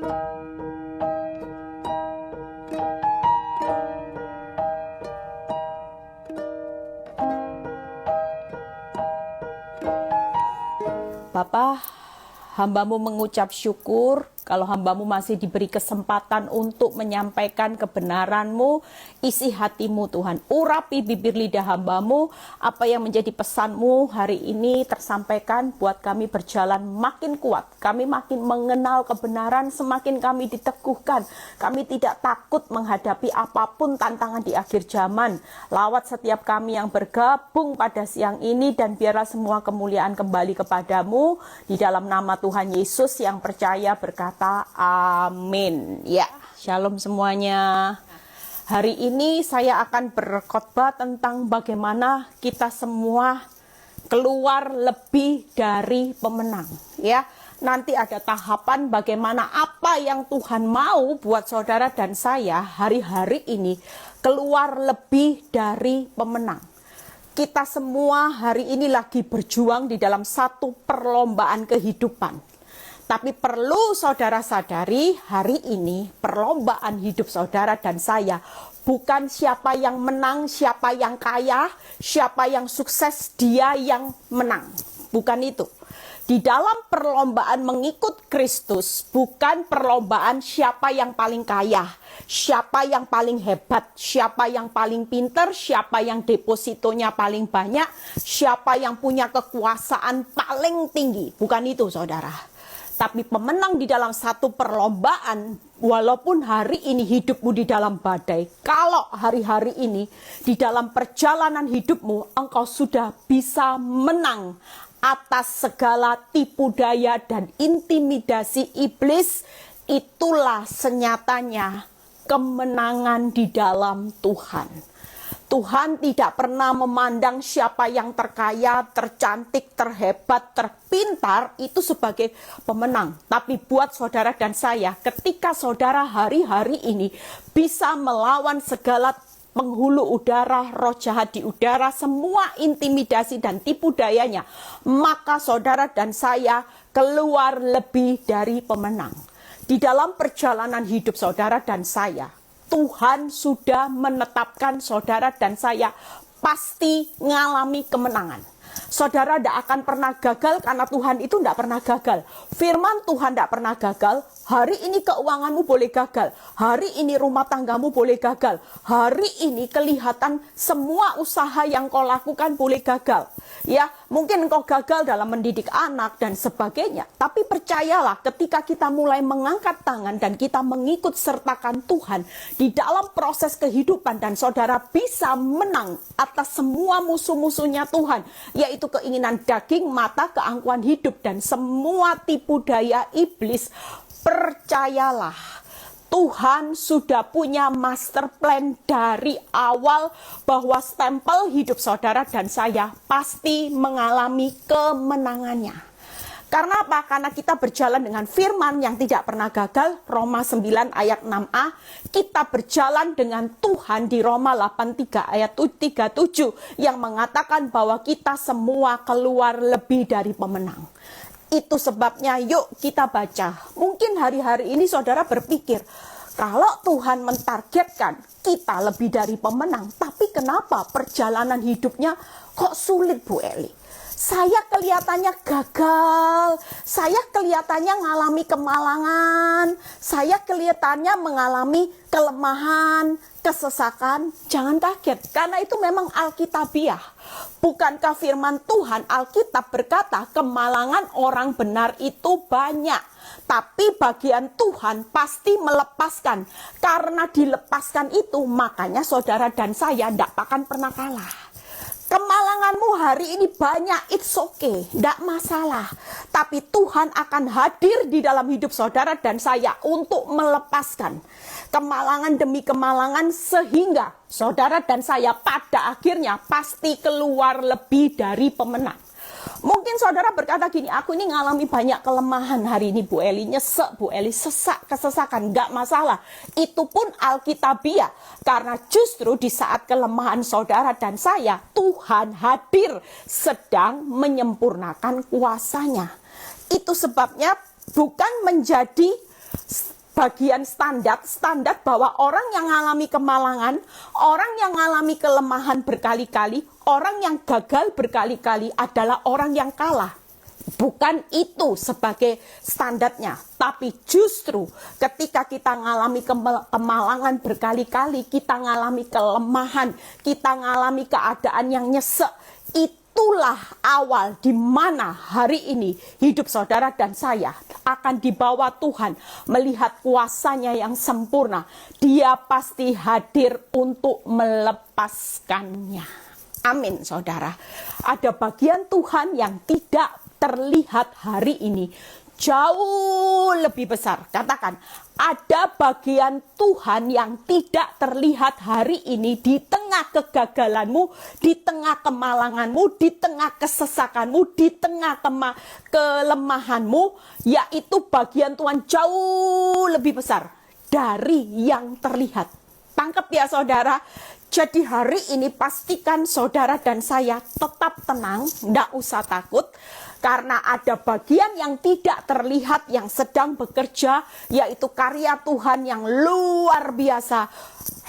Bapa, hamba-Mu mengucap syukur kalau hamba-Mu masih diberi kesempatan untuk menyampaikan kebenaran-Mu, isi hati-Mu Tuhan. Urapi bibir lidah hamba-Mu, apa yang menjadi pesan-Mu hari ini tersampaikan buat kami berjalan makin kuat. Kami makin mengenal kebenaran, semakin kami diteguhkan. Kami tidak takut menghadapi apapun tantangan di akhir zaman. Lawat setiap kami yang bergabung pada siang ini, dan biarlah semua kemuliaan kembali kepadamu. Di dalam nama Tuhan Yesus yang percaya berkata amin. Ya, shalom semuanya. Hari ini saya akan berkhotbah tentang bagaimana kita semua keluar lebih dari pemenang. Ya, nanti ada tahapan bagaimana apa yang Tuhan mau buat saudara dan saya hari-hari ini keluar lebih dari pemenang. Kita semua hari ini lagi berjuang di dalam satu perlombaan kehidupan. Tapi perlu saudara sadari, hari ini perlombaan hidup saudara dan saya bukan siapa yang menang, siapa yang kaya, siapa yang sukses, dia yang menang. Bukan itu. Di dalam perlombaan mengikut Kristus, bukan perlombaan siapa yang paling kaya, siapa yang paling hebat, siapa yang paling pinter, siapa yang depositonya paling banyak, siapa yang punya kekuasaan paling tinggi. Bukan itu, saudara. Tapi pemenang di dalam satu perlombaan, walaupun hari ini hidupmu di dalam badai, kalau hari-hari ini di dalam perjalanan hidupmu, engkau sudah bisa menang atas segala tipu daya dan intimidasi iblis, itulah senyatanya kemenangan di dalam Tuhan. Tuhan tidak pernah memandang siapa yang terkaya, tercantik, terhebat, terpintar itu sebagai pemenang. Tapi buat saudara dan saya, ketika saudara hari-hari ini bisa melawan segala penghulu udara, roh jahat di udara, semua intimidasi dan tipu dayanya, maka saudara dan saya keluar lebih dari pemenang. Di dalam perjalanan hidup saudara dan saya, Tuhan sudah menetapkan saudara dan saya pasti mengalami kemenangan. Saudara tidak akan pernah gagal karena Tuhan itu tidak pernah gagal. Firman Tuhan tidak pernah gagal. Hari ini keuanganmu boleh gagal. Hari ini rumah tanggamu boleh gagal. Hari ini kelihatan semua usaha yang kau lakukan boleh gagal. Ya, mungkin engkau gagal dalam mendidik anak dan sebagainya. Tapi percayalah, ketika kita mulai mengangkat tangan dan kita mengikut sertakan Tuhan di dalam proses kehidupan, dan saudara bisa menang atas semua musuh-musuhnya Tuhan, yaitu keinginan daging, mata, keangkuhan hidup, dan semua tipu daya iblis. Percayalah, Tuhan sudah punya master plan dari awal bahwa stempel hidup saudara dan saya pasti mengalami kemenangannya. Karena apa? Karena kita berjalan dengan firman yang tidak pernah gagal, Roma 9 ayat 6a. Kita berjalan dengan Tuhan di Roma 83 ayat 37 yang mengatakan bahwa kita semua keluar lebih dari pemenang. Itu sebabnya yuk kita baca. Mungkin hari-hari ini saudara berpikir, kalau Tuhan mentargetkan kita lebih dari pemenang, tapi kenapa perjalanan hidupnya kok sulit, Bu Eli? Saya kelihatannya gagal, saya kelihatannya mengalami kemalangan, saya kelihatannya mengalami kelemahan, kesesakan. Jangan kaget, karena itu memang alkitabiah. Bukankah firman Tuhan Alkitab berkata kemalangan orang benar itu banyak, tapi bagian Tuhan pasti melepaskan. Karena dilepaskan itu, makanya saudara dan saya tidak akan pernah kalah. Kemalanganmu hari ini banyak, it's okay, tidak masalah. Tapi Tuhan akan hadir di dalam hidup saudara dan saya untuk melepaskan kemalangan demi kemalangan, sehingga saudara dan saya pada akhirnya pasti keluar lebih dari pemenang. Mungkin saudara berkata gini, aku ini ngalami banyak kelemahan hari ini, Bu Eli, nyesek, Bu Eli, sesak, kesesakan, gak masalah. Itu pun alkitabiah, karena justru di saat kelemahan saudara dan saya, Tuhan hadir sedang menyempurnakan kuasanya. Itu sebabnya bukan menjadi bagian standar bahwa orang yang mengalami kemalangan, orang yang mengalami kelemahan berkali-kali, orang yang gagal berkali-kali adalah orang yang kalah. Bukan itu sebagai standarnya, tapi justru ketika kita mengalami kemalangan berkali-kali, kita mengalami kelemahan, kita mengalami keadaan yang nyesek, itulah awal di mana hari ini hidup saudara dan saya akan dibawa Tuhan melihat kuasanya yang sempurna. Dia pasti hadir untuk melepaskannya. Amin, saudara. Ada bagian Tuhan yang tidak terlihat hari ini jauh lebih besar. Katakan, ada bagian Tuhan yang tidak terlihat hari ini di tengah kegagalanmu, di tengah kemalanganmu, di tengah kesesakanmu, di tengah kelemahanmu, yaitu bagian Tuhan jauh lebih besar dari yang terlihat. Tangkap ya saudara. Jadi hari ini pastikan saudara dan saya tetap tenang, tidak usah takut. Karena ada bagian yang tidak terlihat yang sedang bekerja, yaitu karya Tuhan yang luar biasa,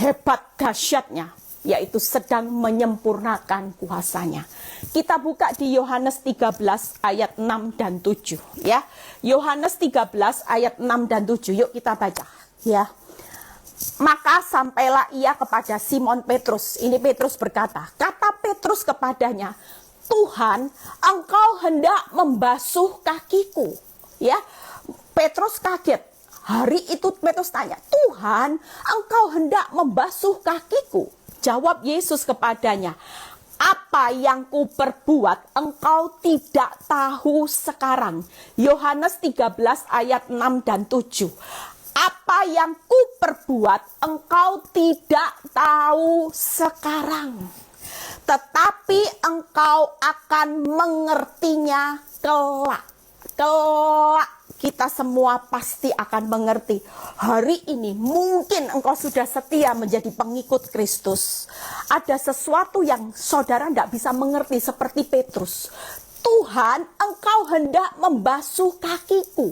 hebat, dahsyatnya, yaitu sedang menyempurnakan kuasanya. Kita buka di Yohanes 13 ayat 6 dan 7 ya. Yohanes 13 ayat 6 dan 7. Yuk kita baca ya. Maka sampailah ia kepada Simon Petrus. Ini Petrus berkata, kata Petrus kepadanya, Tuhan, engkau hendak membasuh kakiku. Ya, Petrus kaget. Hari itu Petrus tanya, Tuhan, engkau hendak membasuh kakiku. Jawab Yesus kepadanya, apa yang kuperbuat engkau tidak tahu sekarang. Yohanes 13 ayat 6 dan 7. Apa yang kuperbuat engkau tidak tahu sekarang, tetapi engkau akan mengertinya kelak. Kelak kita semua pasti akan mengerti. Hari ini mungkin engkau sudah setia menjadi pengikut Kristus. Ada sesuatu yang saudara tidak bisa mengerti seperti Petrus. Tuhan, engkau hendak membasuh kakiku.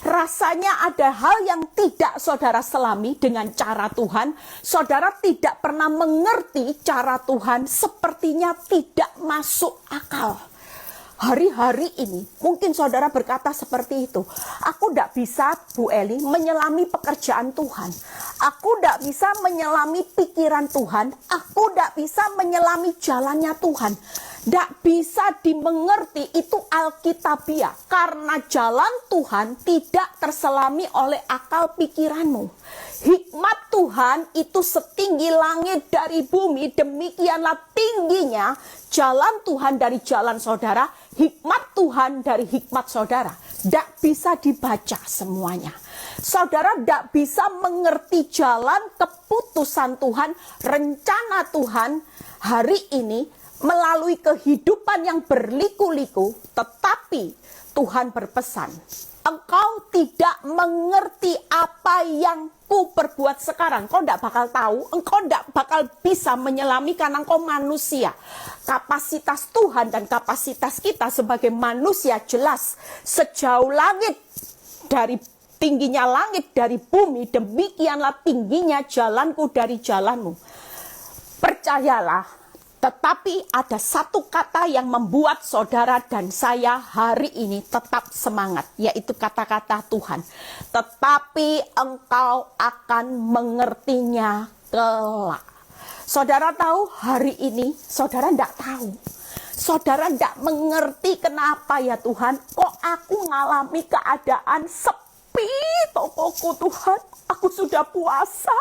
Rasanya ada hal yang tidak saudara selami dengan cara Tuhan. Saudara tidak pernah mengerti cara Tuhan, sepertinya tidak masuk akal. Hari-hari ini mungkin saudara berkata seperti itu. Aku tidak bisa, Bu Eli, menyelami pekerjaan Tuhan. Aku tidak bisa menyelami pikiran Tuhan. Aku tidak bisa menyelami jalannya Tuhan. Tidak bisa dimengerti, itu alkitabiah. Karena jalan Tuhan tidak terselami oleh akal pikiranmu. Hikmat Tuhan itu setinggi langit dari bumi, demikianlah tingginya jalan Tuhan dari jalan saudara, hikmat Tuhan dari hikmat saudara. Tidak bisa dibaca semuanya. Saudara tidak bisa mengerti jalan keputusan Tuhan, rencana Tuhan hari ini melalui kehidupan yang berliku-liku, tetapi Tuhan berpesan, engkau tidak mengerti apa yang ku perbuat sekarang. Kau tidak bakal tahu, engkau tidak bakal bisa menyelami karena engkau manusia. Kapasitas Tuhan dan kapasitas kita sebagai manusia jelas. Sejauh langit dari tingginya langit dari bumi, demikianlah tingginya jalanku dari jalanmu. Percayalah. Tetapi ada satu kata yang membuat saudara dan saya hari ini tetap semangat, yaitu kata-kata Tuhan. Tetapi engkau akan mengertinya kelak. Saudara tahu hari ini, saudara tidak tahu. Saudara tidak mengerti kenapa ya Tuhan, kok aku ngalami keadaan sepi tokoku Tuhan. Aku sudah puasa,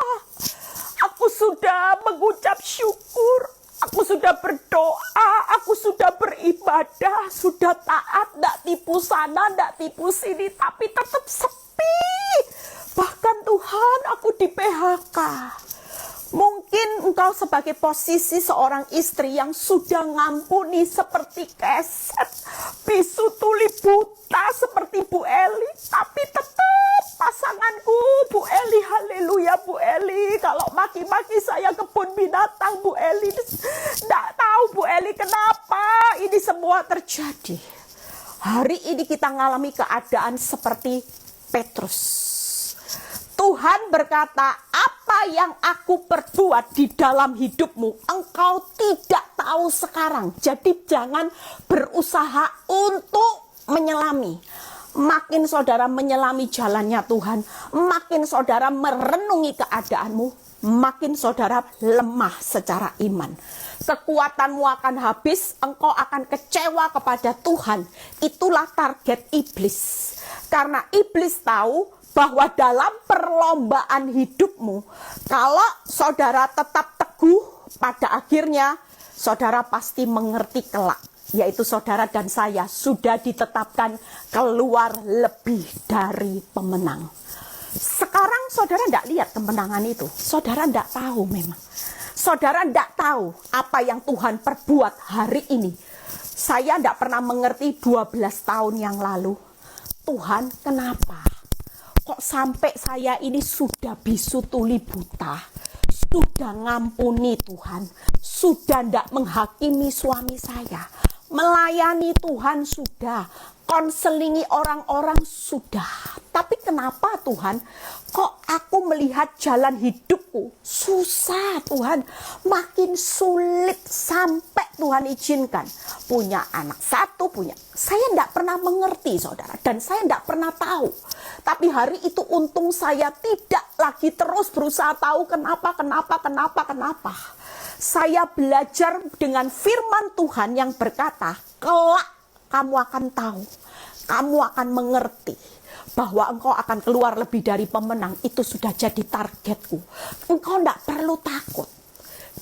aku sudah mengucap syukur. Aku sudah berdoa, aku sudah beribadah, sudah taat, tidak tipu sana, tidak tipu sini, tapi tetap sepi. Bahkan Tuhan, aku di PHK. Mungkin engkau sebagai posisi seorang istri yang sudah ngampuni seperti keset, bisu tuli buta seperti Bu Eli, tapi tetap pasanganku Bu Eli, haleluya Bu Eli, kalau maki-maki saya kebun binatang Bu Eli, tidak tahu Bu Eli kenapa ini semua terjadi. Hari ini kita mengalami keadaan seperti Petrus. Tuhan berkata, apa yang aku perbuat di dalam hidupmu, engkau tidak tahu sekarang. Jadi jangan berusaha untuk menyelami. Makin saudara menyelami jalannya Tuhan, makin saudara merenungi keadaanmu, makin saudara lemah secara iman. Kekuatanmu akan habis, engkau akan kecewa kepada Tuhan. Itulah target iblis. Karena iblis tahu bahwa dalam perlombaan hidupmu, kalau saudara tetap teguh, pada akhirnya saudara pasti mengerti kelak. Yaitu saudara dan saya sudah ditetapkan keluar lebih dari pemenang. Sekarang saudara tidak lihat kemenangan itu. Saudara tidak tahu memang. Saudara tidak tahu apa yang Tuhan perbuat hari ini. Saya tidak pernah mengerti 12 tahun yang lalu. Tuhan, kenapa? Kok sampai saya ini sudah bisu tuli buta? Sudah ngampuni Tuhan. Sudah tidak menghakimi suami saya. Melayani Tuhan sudah, konselingi orang-orang sudah. Tapi kenapa Tuhan, kok aku melihat jalan hidupku susah Tuhan, makin sulit sampai Tuhan izinkan. Punya anak satu, saya tidak pernah mengerti saudara, dan saya tidak pernah tahu. Tapi hari itu untung saya tidak lagi terus berusaha tahu kenapa. Saya belajar dengan firman Tuhan yang berkata, kelak kamu akan tahu, kamu akan mengerti bahwa engkau akan keluar lebih dari pemenang. Itu sudah jadi targetku. Engkau tidak perlu takut.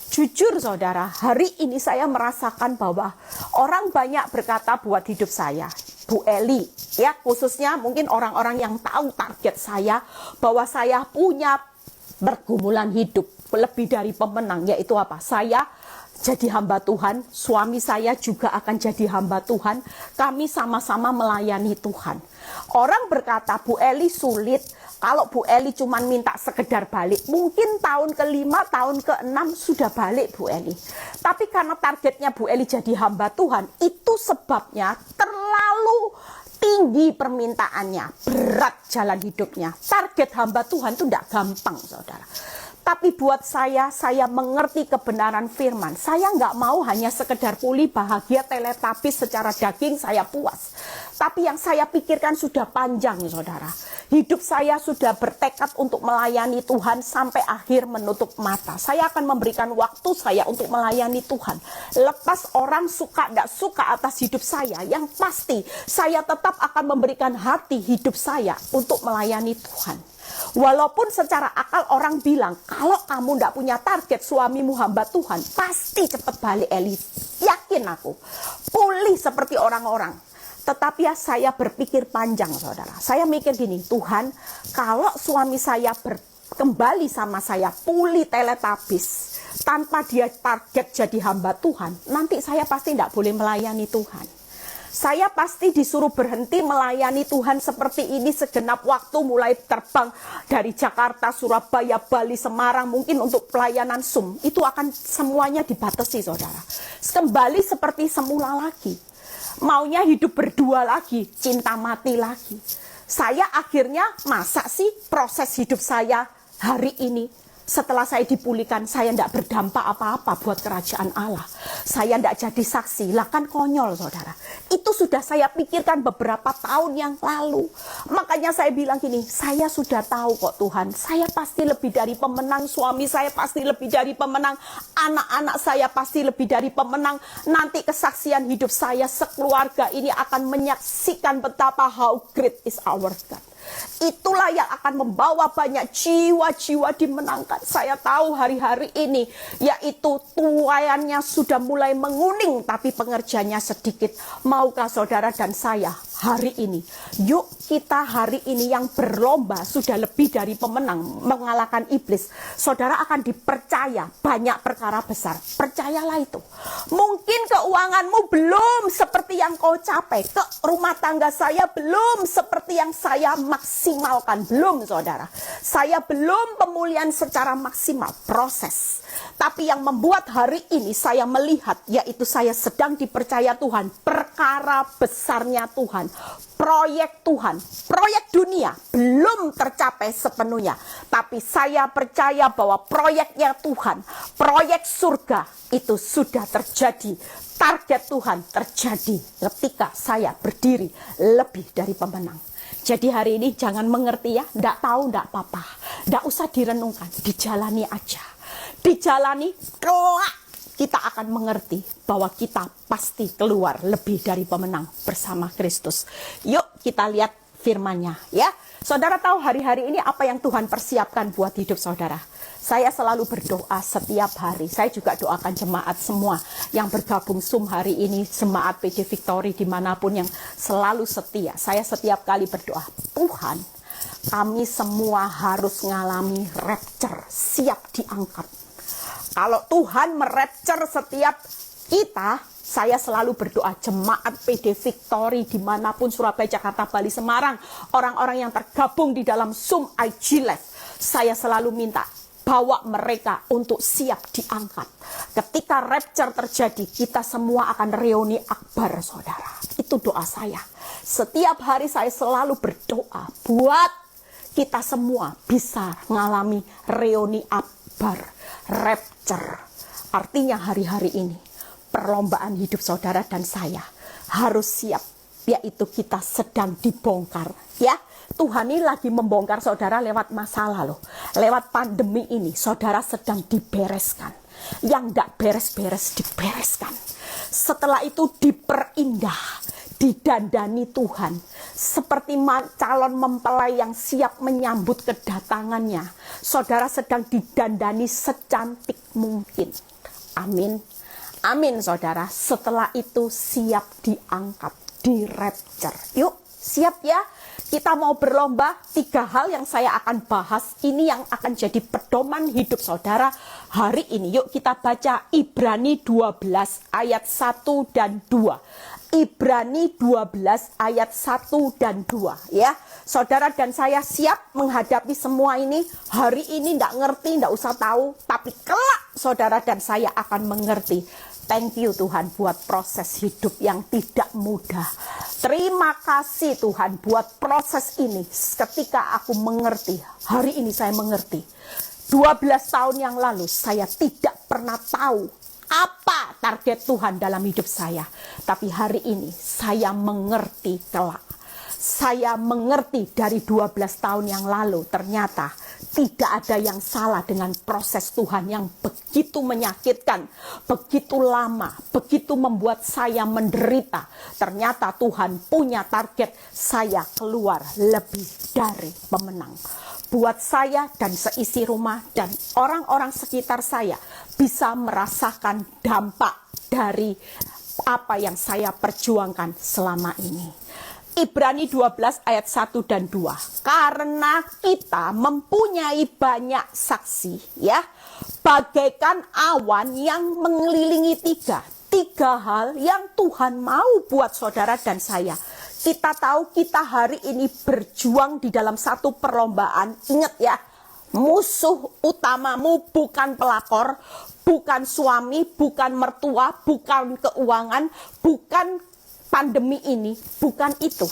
Jujur saudara, hari ini saya merasakan bahwa orang banyak berkata buat hidup saya, Bu Eli, ya khususnya mungkin orang-orang yang tahu target saya, bahwa saya punya pergumulan hidup lebih dari pemenang, yaitu apa? Saya jadi hamba Tuhan, suami saya juga akan jadi hamba Tuhan, kami sama-sama melayani Tuhan. Orang berkata, Bu Eli sulit, kalau Bu Eli cuma minta sekedar balik, mungkin tahun ke-5, tahun ke-6 sudah balik Bu Eli. Tapi karena targetnya Bu Eli jadi hamba Tuhan, itu sebabnya terlalu tinggi permintaannya, berat jalan hidupnya. Target hamba Tuhan itu tidak gampang saudara. Tapi buat saya mengerti kebenaran firman. Saya nggak mau hanya sekedar pulih bahagia teletubbies secara daging saya puas. Tapi yang saya pikirkan sudah panjang saudara. Hidup saya sudah bertekad untuk melayani Tuhan sampai akhir menutup mata. Saya akan memberikan waktu saya untuk melayani Tuhan. Lepas orang suka tidak suka atas hidup saya, yang pasti saya tetap akan memberikan hati hidup saya untuk melayani Tuhan. Walaupun secara akal orang bilang, kalau kamu tidak punya target, suamimu hamba Tuhan, pasti cepat balik Eli. Yakin aku, pulih seperti orang-orang. Tetapi ya saya berpikir panjang saudara. Saya mikir gini, Tuhan, kalau suami saya kembali sama saya, pulih teletubbies, tanpa dia target jadi hamba Tuhan, nanti saya pasti tidak boleh melayani Tuhan. Saya pasti disuruh berhenti melayani Tuhan seperti ini segenap waktu, mulai terbang dari Jakarta, Surabaya, Bali, Semarang, mungkin untuk pelayanan Zoom. Itu akan semuanya dibatasi saudara. Kembali seperti semula lagi. Maunya hidup berdua lagi, cinta mati lagi. Saya akhirnya, masa sih proses hidup saya hari ini, setelah saya dipulihkan, saya tidak berdampak apa-apa buat kerajaan Allah. Saya tidak jadi saksi, lah kan konyol saudara. Itu sudah saya pikirkan beberapa tahun yang lalu. Makanya saya bilang gini, saya sudah tahu kok Tuhan, saya pasti lebih dari pemenang, suami saya pasti lebih dari pemenang, anak-anak saya pasti lebih dari pemenang. Nanti kesaksian hidup saya sekeluarga ini akan menyaksikan betapa how great is our God. Itulah yang akan membawa banyak jiwa-jiwa dimenangkan. Saya tahu hari-hari ini, yaitu tuayannya sudah mulai menguning, tapi pengerjanya sedikit. Maukah saudara dan saya hari ini, yuk kita hari ini yang berlomba sudah lebih dari pemenang, mengalahkan iblis. Saudara akan dipercaya banyak perkara besar. Percayalah itu. Mungkin keuanganmu belum seperti yang kau capai, ke rumah tangga saya belum seperti yang saya maksimalkan, belum saudara. Saya belum pemulihan secara maksimal, proses. Tapi yang membuat hari ini saya melihat, yaitu saya sedang dipercaya Tuhan, perkara besarnya Tuhan, proyek Tuhan, proyek dunia belum tercapai sepenuhnya. Tapi saya percaya bahwa proyeknya Tuhan, proyek surga itu sudah terjadi. Target Tuhan terjadi ketika saya berdiri lebih dari pemenang. Jadi hari ini jangan mengerti ya, ndak tahu ndak apa-apa. Ndak usah direnungkan, dijalani aja. Dijalani, kelak kita akan mengerti bahwa kita pasti keluar lebih dari pemenang bersama Kristus. Yuk kita lihat firman-Nya ya. Saudara tahu hari-hari ini apa yang Tuhan persiapkan buat hidup saudara? Saya selalu berdoa setiap hari. Saya juga doakan jemaat semua yang bergabung Zoom hari ini, jemaat PD Victory dimanapun yang selalu setia. Saya setiap kali berdoa, Tuhan, kami semua harus mengalami rapture, siap diangkat. Kalau Tuhan merapture setiap kita, saya selalu berdoa jemaat PD Victory dimanapun Surabaya, Jakarta, Bali, Semarang, orang-orang yang tergabung di dalam Zoom IG Live, saya selalu minta bawa mereka untuk siap diangkat. Ketika rapture terjadi, kita semua akan reuni akbar saudara. Itu doa saya. Setiap hari saya selalu berdoa buat kita semua bisa mengalami reuni akbar, rapture. Artinya hari-hari ini perlombaan hidup saudara dan saya harus siap, yaitu kita sedang dibongkar ya. Tuhan ini lagi membongkar saudara lewat masalah loh, lewat pandemi ini saudara sedang dibereskan. Yang tidak beres-beres dibereskan. Setelah itu diperindah, didandani Tuhan seperti calon mempelai yang siap menyambut kedatangannya. Saudara sedang didandani secantik mungkin. Amin. Amin saudara. Setelah itu siap diangkat, di rapture. Yuk siap ya. Kita mau berlomba. 3 hal yang saya akan bahas. Ini yang akan jadi pedoman hidup saudara hari ini. Yuk kita baca Ibrani 12 ayat 1 dan 2. Ibrani 12 ayat 1 dan 2 ya. Saudara dan saya siap menghadapi semua ini. Hari ini tidak ngerti, tidak usah tahu. Tapi kelak saudara dan saya akan mengerti. Thank you Tuhan buat proses hidup yang tidak mudah. Terima kasih Tuhan buat proses ini. Ketika aku mengerti, hari ini saya mengerti. 12 tahun yang lalu saya tidak pernah tahu apa target Tuhan dalam hidup saya. Tapi hari ini saya mengerti kelak. Saya mengerti dari 12 tahun yang lalu ternyata tidak ada yang salah dengan proses Tuhan yang begitu menyakitkan, begitu lama, begitu membuat saya menderita. Ternyata Tuhan punya target saya keluar lebih dari pemenang. Buat saya dan seisi rumah dan orang-orang sekitar saya bisa merasakan dampak dari apa yang saya perjuangkan selama ini. Ibrani 12 ayat 1 dan 2. Karena kita mempunyai banyak saksi ya, bagaikan awan yang mengelilingi tiga hal yang Tuhan mau buat saudara dan saya. Kita tahu kita hari ini berjuang di dalam satu perlombaan. Ingat ya, musuh utamamu bukan pelakor, bukan suami, bukan mertua, bukan keuangan, bukan pandemi ini, bukan itu.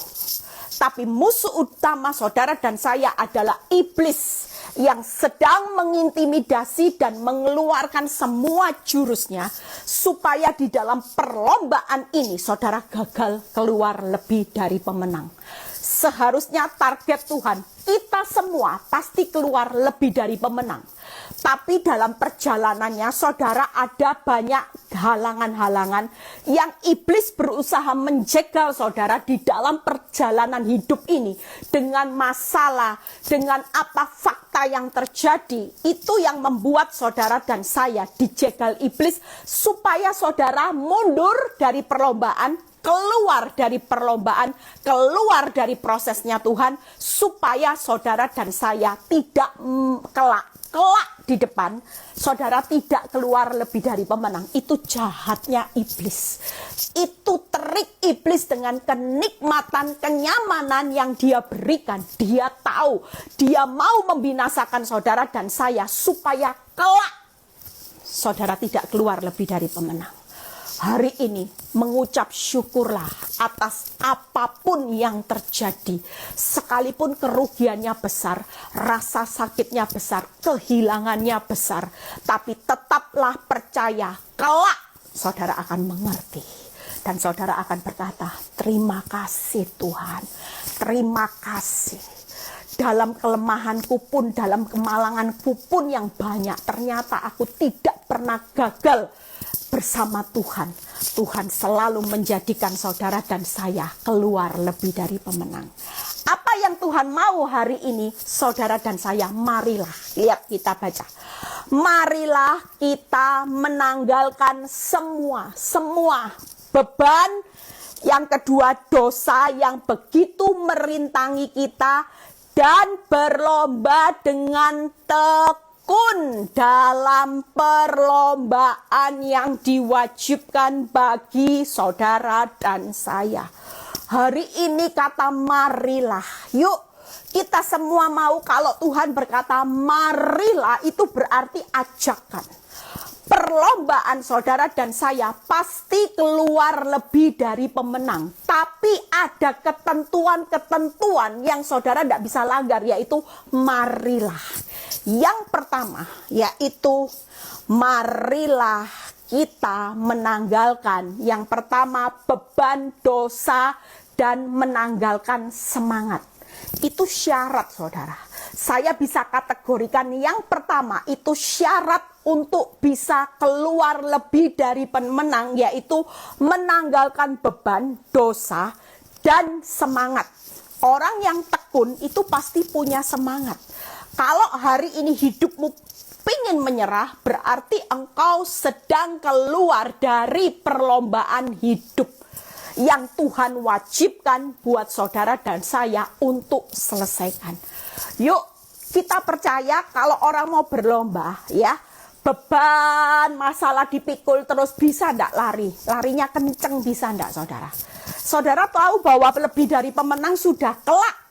Tapi musuh utama saudara dan saya adalah iblis yang sedang mengintimidasi dan mengeluarkan semua jurusnya supaya di dalam perlombaan ini saudara gagal keluar lebih dari pemenang. Seharusnya target Tuhan, kita semua pasti keluar lebih dari pemenang. Tapi dalam perjalanannya saudara ada banyak halangan-halangan yang iblis berusaha menjegal saudara di dalam perjalanan hidup ini. Dengan masalah, dengan apa fakta yang terjadi, itu yang membuat saudara dan saya dijegal iblis supaya saudara mundur dari perlombaan, keluar dari perlombaan, keluar dari prosesnya Tuhan, supaya saudara dan saya tidak kelak di depan, saudara tidak keluar lebih dari pemenang. Itu jahatnya iblis. Itu trik iblis dengan kenikmatan, kenyamanan yang dia berikan. Dia tahu, dia mau membinasakan saudara dan saya supaya kelak saudara tidak keluar lebih dari pemenang. Hari ini mengucap syukurlah atas apapun yang terjadi. Sekalipun kerugiannya besar, rasa sakitnya besar, kehilangannya besar. Tapi tetaplah percaya, kelak saudara akan mengerti. Dan saudara akan berkata, terima kasih Tuhan, terima kasih. Dalam kelemahanku pun, dalam kemalanganku pun yang banyak, ternyata aku tidak pernah gagal bersama Tuhan. Tuhan selalu menjadikan saudara dan saya keluar lebih dari pemenang. Apa yang Tuhan mau hari ini, saudara dan saya, marilah. Lihat, kita baca. Marilah kita menanggalkan semua beban. Yang kedua, dosa yang begitu merintangi kita, dan berlomba dengan tekun dalam perlombaan yang diwajibkan bagi saudara dan saya. Hari ini kata marilah, yuk kita semua mau. Kalau Tuhan berkata marilah, itu berarti ajakan. Perlombaan saudara dan saya pasti keluar lebih dari pemenang. Tapi ada ketentuan-ketentuan yang saudara tidak bisa langgar, yaitu marilah. Yang pertama yaitu marilah kita menanggalkan. Yang pertama beban dosa dan menanggalkan semangat. Itu syarat saudara. Saya bisa kategorikan yang pertama itu syarat untuk bisa keluar lebih dari pemenang, yaitu menanggalkan beban, dosa, dan semangat. Orang yang tekun itu pasti punya semangat. Kalau hari ini hidupmu pingin menyerah, berarti engkau sedang keluar dari perlombaan hidup yang Tuhan wajibkan buat saudara dan saya untuk selesaikan. Yuk kita percaya kalau orang mau berlomba ya, beban masalah dipikul terus, bisa ndak lari? Larinya kenceng, bisa ndak saudara? Saudara tahu bahwa lebih dari pemenang sudah kelak.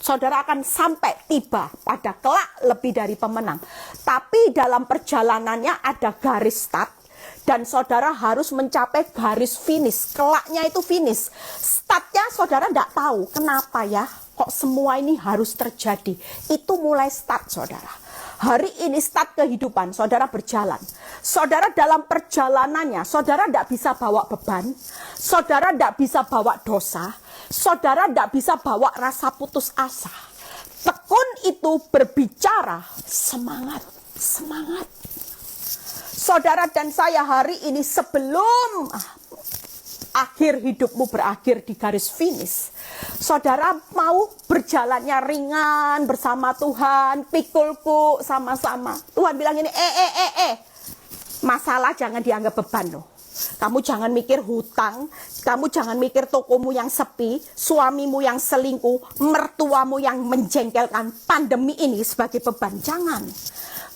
Saudara akan sampai tiba pada kelak lebih dari pemenang. Tapi dalam perjalanannya ada garis start. Dan saudara harus mencapai garis finish. Kelaknya itu finish. Startnya saudara ndak tahu. Kenapa ya? Kok semua ini harus terjadi? Itu mulai start saudara. Hari ini start kehidupan, saudara berjalan. Saudara dalam perjalanannya, saudara tidak bisa bawa beban. Saudara tidak bisa bawa dosa. Saudara tidak bisa bawa rasa putus asa. Tekun itu berbicara semangat, semangat. Saudara dan saya hari ini sebelum akhir hidupmu berakhir di garis finish, saudara mau berjalannya ringan bersama Tuhan, pikulku sama-sama. Tuhan bilang ini, masalah jangan dianggap beban loh. Kamu jangan mikir hutang, kamu jangan mikir tokomu yang sepi, suamimu yang selingkuh, mertuamu yang menjengkelkan, pandemi ini sebagai beban. Jangan.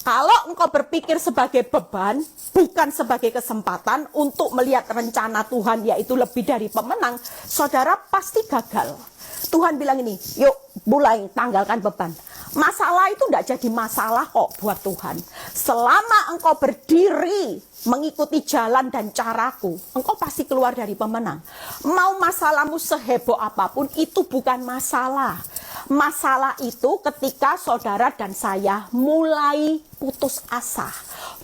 Kalau engkau berpikir sebagai beban, bukan sebagai kesempatan untuk melihat rencana Tuhan, yaitu lebih dari pemenang, saudara pasti gagal. Tuhan bilang ini, yuk mulai tanggalkan beban. Masalah itu tidak jadi masalah kok buat Tuhan. Selama engkau berdiri mengikuti jalan dan caraku, engkau pasti keluar dari pemenang. Mau masalahmu seheboh apapun, itu bukan masalah. Masalah itu ketika saudara dan saya mulai putus asa,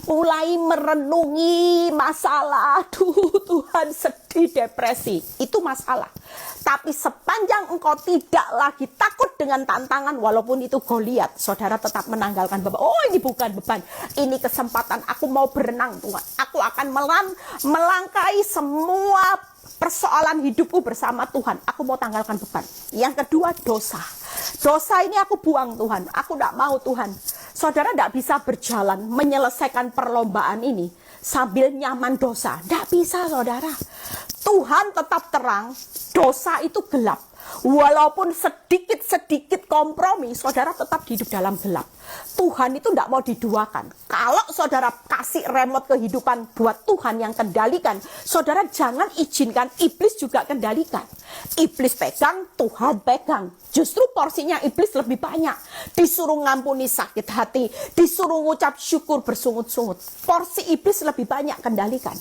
mulai merenungi masalah. Aduh Tuhan, sedih, depresi, itu masalah. Tapi sepanjang engkau tidak lagi takut dengan tantangan, walaupun itu Goliat, saudara tetap menanggalkan beban. Oh, ini bukan beban, ini kesempatan. Aku mau berenang Tuhan. Aku akan melangkai semua persoalan hidupku bersama Tuhan. Aku mau tanggalkan beban. Yang kedua, dosa. Dosa ini aku buang Tuhan. Aku tidak mau Tuhan. Saudara tidak bisa berjalan menyelesaikan perlombaan ini sambil nyaman dosa. Tidak bisa saudara. Tuhan tetap terang, dosa itu gelap. Walaupun sedikit-sedikit kompromi, saudara tetap hidup dalam gelap. Tuhan itu tidak mau diduakan. Kalau saudara kasih remote kehidupan buat Tuhan yang kendalikan, saudara jangan izinkan iblis juga kendalikan. Iblis pegang, Tuhan pegang. Justru porsinya iblis lebih banyak. Disuruh ngampuni sakit hati, disuruh ngucap syukur bersungut-sungut. Porsi iblis lebih banyak kendalikan.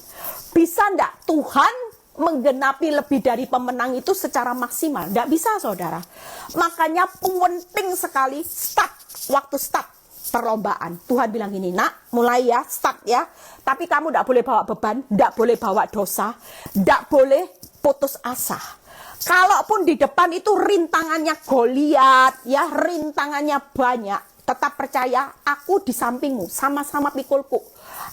Bisa enggak Tuhan menggenapi lebih dari pemenang itu secara maksimal? Tidak bisa, saudara. Makanya penting sekali waktu start perlombaan. Tuhan bilang gini, nak, mulai ya, start ya. Tapi kamu tidak boleh bawa beban, tidak boleh bawa dosa, tidak boleh putus asa. Kalaupun di depan itu rintangannya Goliat, ya, rintangannya banyak, tetap percaya, aku di sampingmu, sama-sama pikulku.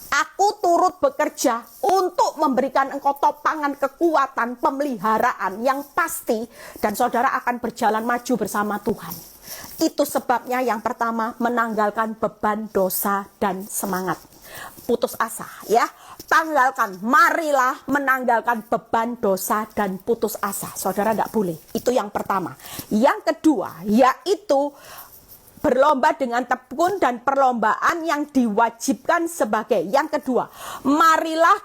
Aku turut bekerja untuk memberikan engkau topangan kekuatan, pemeliharaan yang pasti, dan saudara akan berjalan maju bersama Tuhan. Itu sebabnya yang pertama, menanggalkan beban dosa dan semangat. Putus asa, ya. Tanggalkan, marilah menanggalkan beban dosa dan putus asa. Saudara tidak boleh. Itu yang pertama. Yang kedua, yaitu berlomba dengan tekun dan perlombaan yang diwajibkan sebagai yang kedua. Marilah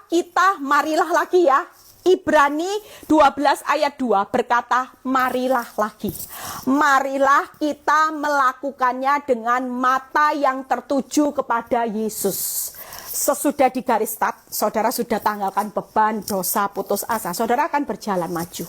lagi ya. Ibrani 12 ayat 2 berkata, marilah lagi. Marilah kita melakukannya dengan mata yang tertuju kepada Yesus. Sesudah di garis start, saudara sudah tanggalkan beban, dosa, putus asa, saudara akan berjalan maju.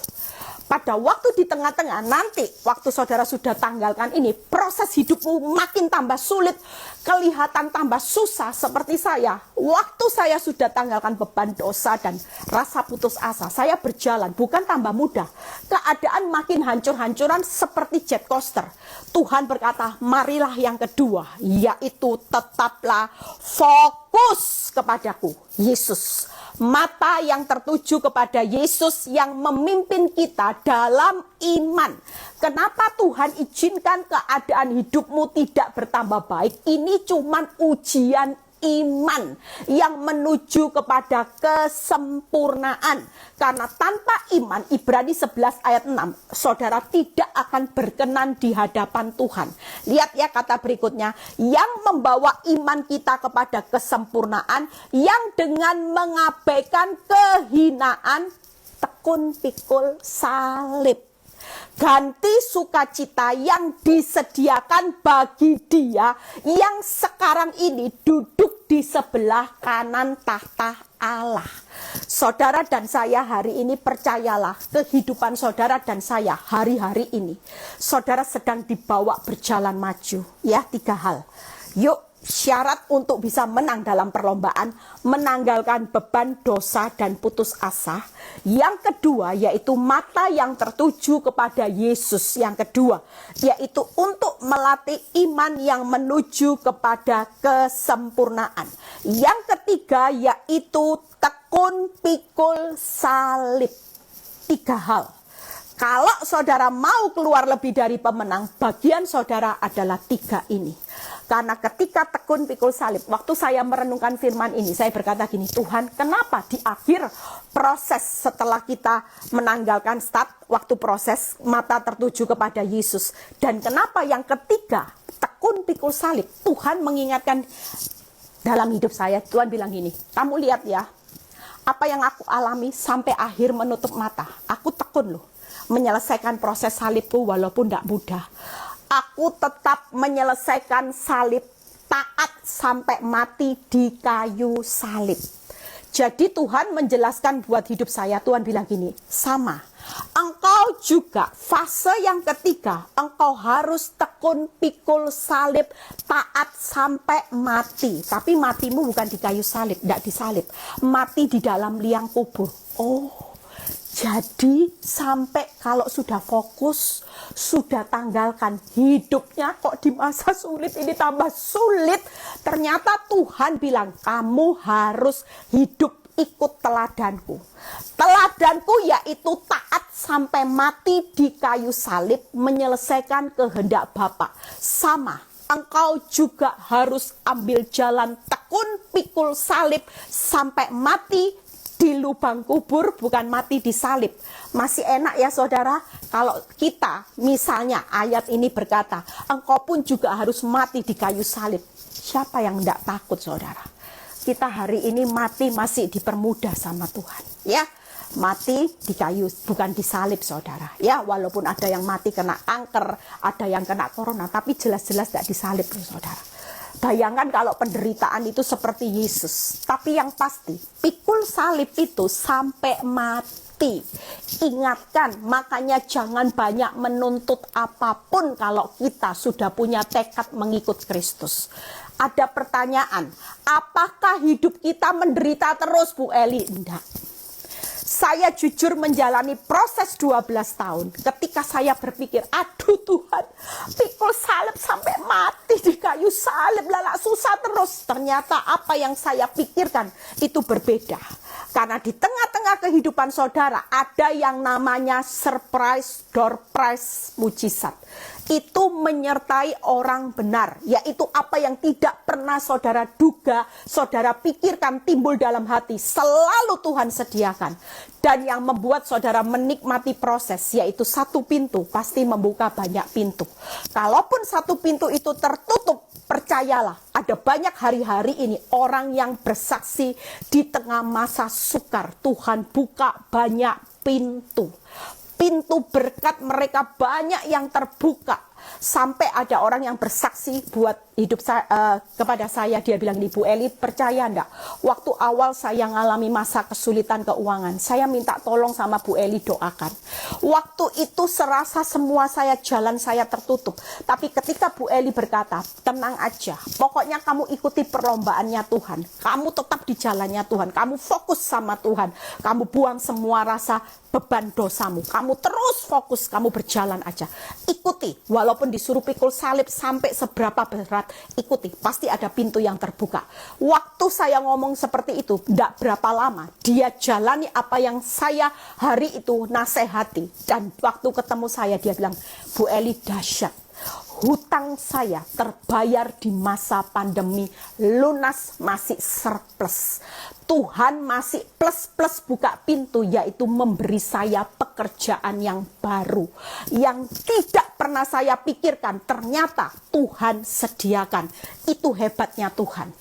Pada waktu di tengah-tengah, nanti waktu saudara sudah tanggalkan ini, proses hidupmu makin tambah sulit, kelihatan tambah susah seperti saya. Waktu saya sudah tanggalkan beban dosa dan rasa putus asa, saya berjalan, bukan tambah mudah. Keadaan makin hancur-hancuran seperti jet coaster. Tuhan berkata, marilah yang kedua, yaitu tetaplah fokus kepadaku, Yesus. Mata yang tertuju kepada Yesus yang memimpin kita dalam iman. Kenapa Tuhan izinkan keadaan hidupmu tidak bertambah baik? Ini cuman ujian iman yang menuju kepada kesempurnaan. Karena tanpa iman, Ibrani 11 ayat 6, saudara tidak akan berkenan di hadapan Tuhan. Lihat ya kata berikutnya, yang membawa iman kita kepada kesempurnaan, yang dengan mengabaikan kehinaan, tekun pikul salib. Ganti sukacita yang disediakan bagi dia yang sekarang ini duduk di sebelah kanan tahta Allah. Saudara dan saya hari ini, percayalah, kehidupan saudara dan saya hari-hari ini, saudara sedang dibawa berjalan maju. Ya, 3 hal. Yuk, syarat untuk bisa menang dalam perlombaan, menanggalkan beban dosa dan putus asa. Yang kedua, yaitu mata yang tertuju kepada Yesus. Yang kedua, yaitu untuk melatih iman yang menuju kepada kesempurnaan. Yang ketiga, yaitu tekun pikul salib. 3 hal. Kalau saudara mau keluar lebih dari pemenang, bagian saudara adalah 3 ini. Karena ketika tekun pikul salib, waktu saya merenungkan firman ini, saya berkata gini, Tuhan, kenapa di akhir proses setelah kita menanggalkan start, waktu proses mata tertuju kepada Yesus, dan kenapa yang ketiga, tekun pikul salib, Tuhan mengingatkan dalam hidup saya, Tuhan bilang gini, kamu lihat ya, apa yang aku alami sampai akhir menutup mata, aku tekun loh, menyelesaikan proses salibku walaupun tidak mudah. Aku tetap menyelesaikan salib, taat sampai mati di kayu salib. Jadi Tuhan menjelaskan buat hidup saya, Tuhan bilang gini, sama. Engkau juga fase yang ketiga, engkau harus tekun pikul salib, taat sampai mati. Tapi matimu bukan di kayu salib, tidak disalib. Mati di dalam liang kubur. Oh. Jadi sampai kalau sudah fokus, sudah tanggalkan hidupnya kok di masa sulit ini tambah sulit. Ternyata Tuhan bilang, kamu harus hidup ikut teladanku. Teladanku yaitu taat sampai mati di kayu salib, menyelesaikan kehendak Bapa. Sama, engkau juga harus ambil jalan tekun pikul salib sampai mati di lubang kubur, bukan mati di salib. Masih enak ya saudara, kalau kita misalnya ayat ini berkata, engkau pun juga harus mati di kayu salib. Siapa yang tidak takut saudara? Kita hari ini mati masih dipermudah sama Tuhan. Ya, mati di kayu, bukan di salib saudara. Ya, walaupun ada yang mati kena kanker, ada yang kena corona, tapi jelas-jelas tidak disalib loh saudara. Bayangkan kalau penderitaan itu seperti Yesus. Tapi yang pasti, pikul salib itu sampai mati. Ingatkan, makanya jangan banyak menuntut apapun kalau kita sudah punya tekad mengikut Kristus. Ada pertanyaan, apakah hidup kita menderita terus Bu Eli? Enggak. Saya jujur menjalani proses 12 tahun. Ketika saya berpikir, aduh Tuhan, pikul salib sampai mati di kayu salib, lala susah terus. Ternyata apa yang saya pikirkan itu berbeda. Karena di tengah-tengah kehidupan saudara, ada yang namanya surprise, door prize, mujizat. Itu menyertai orang benar, yaitu apa yang tidak pernah saudara duga, saudara pikirkan timbul dalam hati, selalu Tuhan sediakan. Dan yang membuat saudara menikmati proses, yaitu satu pintu pasti membuka banyak pintu. Kalaupun satu pintu itu tertutup, percayalah, ada banyak hari-hari ini orang yang bersaksi di tengah masa sukar, Tuhan buka banyak pintu. Pintu berkat mereka banyak yang terbuka. Sampai ada orang yang bersaksi buat hidup kepada saya. Dia bilang, Ibu Eli, percaya enggak? Waktu awal saya ngalami masa kesulitan keuangan, saya minta tolong sama Bu Eli doakan. Waktu itu serasa semua jalan saya tertutup. Tapi ketika Bu Eli berkata, tenang aja, pokoknya kamu ikuti perlombaannya Tuhan. Kamu tetap di jalannya Tuhan. Kamu fokus sama Tuhan. Kamu buang semua rasa beban dosamu. Kamu terus fokus, kamu berjalan aja. Ikuti, walaupun disuruh pikul salib sampai seberapa berat, ikuti, pasti ada pintu yang terbuka. Waktu saya ngomong seperti itu, tidak berapa lama, dia jalani apa yang saya hari itu nasihati. Dan waktu ketemu saya, dia bilang, Bu Eli, dahsyat. Hutang saya terbayar di masa pandemi, lunas, masih surplus. Tuhan masih plus-plus buka pintu, yaitu memberi saya pekerjaan yang baru. Yang tidak pernah saya pikirkan, ternyata Tuhan sediakan. Itu hebatnya Tuhan.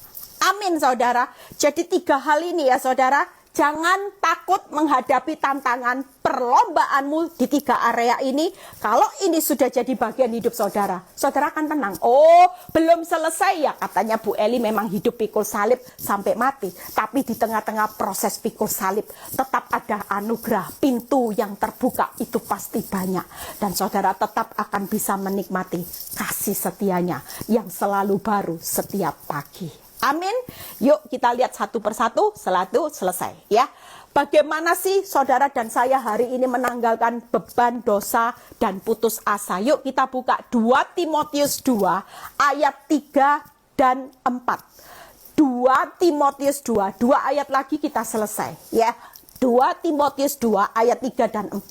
Amin saudara. Jadi 3 hal ini ya saudara. Jangan takut menghadapi tantangan perlombaanmu di 3 area ini. Kalau ini sudah jadi bagian hidup saudara, saudara akan tenang. Oh, belum selesai ya, katanya Bu Eli memang hidup pikul salib sampai mati. Tapi di tengah-tengah proses pikul salib, tetap ada anugerah, pintu yang terbuka, itu pasti banyak. Dan saudara tetap akan bisa menikmati kasih setianya yang selalu baru setiap pagi. Amin. Yuk kita lihat satu persatu, selalu selesai ya. Bagaimana sih saudara dan saya hari ini menanggalkan beban dosa dan putus asa? Yuk kita buka 2 Timotius 2 ayat 3 dan 4. 2 Timotius 2 ayat lagi kita selesai ya. 2 Timotius 2 ayat 3 dan 4.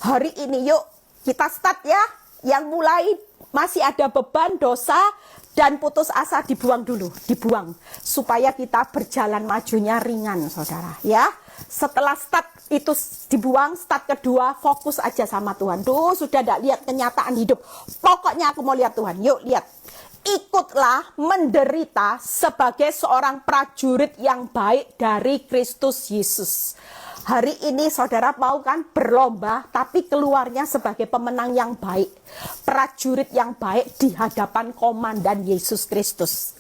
Hari ini yuk kita start ya. Yang mulai masih ada beban dosa dan putus asa, dibuang dulu, dibuang. Supaya kita berjalan majunya ringan, saudara. Ya, setelah start itu dibuang, start kedua, fokus aja sama Tuhan. Duh, sudah tidak lihat kenyataan hidup. Pokoknya aku mau lihat Tuhan. Yuk, lihat. Ikutlah menderita sebagai seorang prajurit yang baik dari Kristus Yesus. Hari ini saudara mau kan berlomba, tapi keluarnya sebagai pemenang yang baik. Prajurit yang baik di hadapan komandan Yesus Kristus.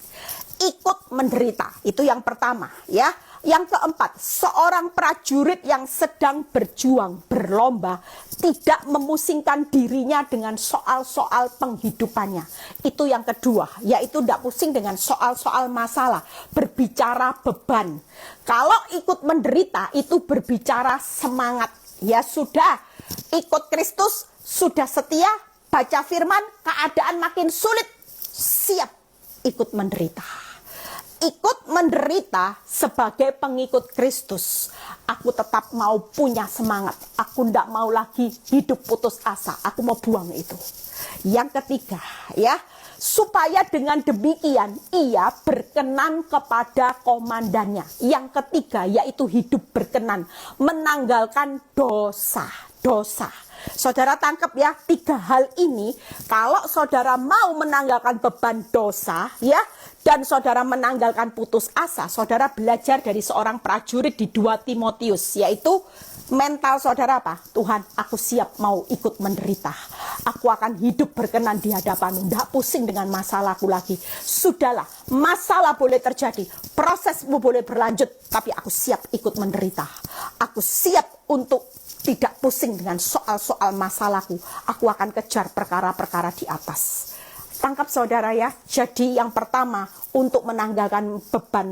Ikut menderita, itu yang pertama ya. Yang keempat, seorang prajurit yang sedang berjuang, berlomba, tidak memusingkan dirinya dengan soal-soal penghidupannya. Itu yang kedua, yaitu tidak pusing dengan soal-soal masalah, berbicara beban. Kalau ikut menderita, itu berbicara semangat. Ya sudah, ikut Kristus, sudah setia, baca firman, keadaan makin sulit, siap ikut menderita. Ikut menderita sebagai pengikut Kristus. Aku tetap mau punya semangat. Aku tidak mau lagi hidup putus asa. Aku mau buang itu. Yang ketiga ya, supaya dengan demikian ia berkenan kepada komandannya. Yang ketiga yaitu hidup berkenan, menanggalkan dosa. Saudara tangkap ya, 3 hal ini. Kalau saudara mau menanggalkan beban dosa ya, dan saudara menanggalkan putus asa, saudara belajar dari seorang prajurit di 2 Timotius, yaitu mental saudara apa? Tuhan, aku siap mau ikut menderita. Aku akan hidup berkenan di hadapanmu. Tidak pusing dengan masalahku lagi. Sudahlah, masalah boleh terjadi, prosesmu boleh berlanjut, tapi aku siap ikut menderita. Aku siap untuk tidak pusing dengan soal-soal masalahku. Aku akan kejar perkara-perkara di atas. Tangkap saudara ya. Jadi yang pertama, untuk menanggalkan beban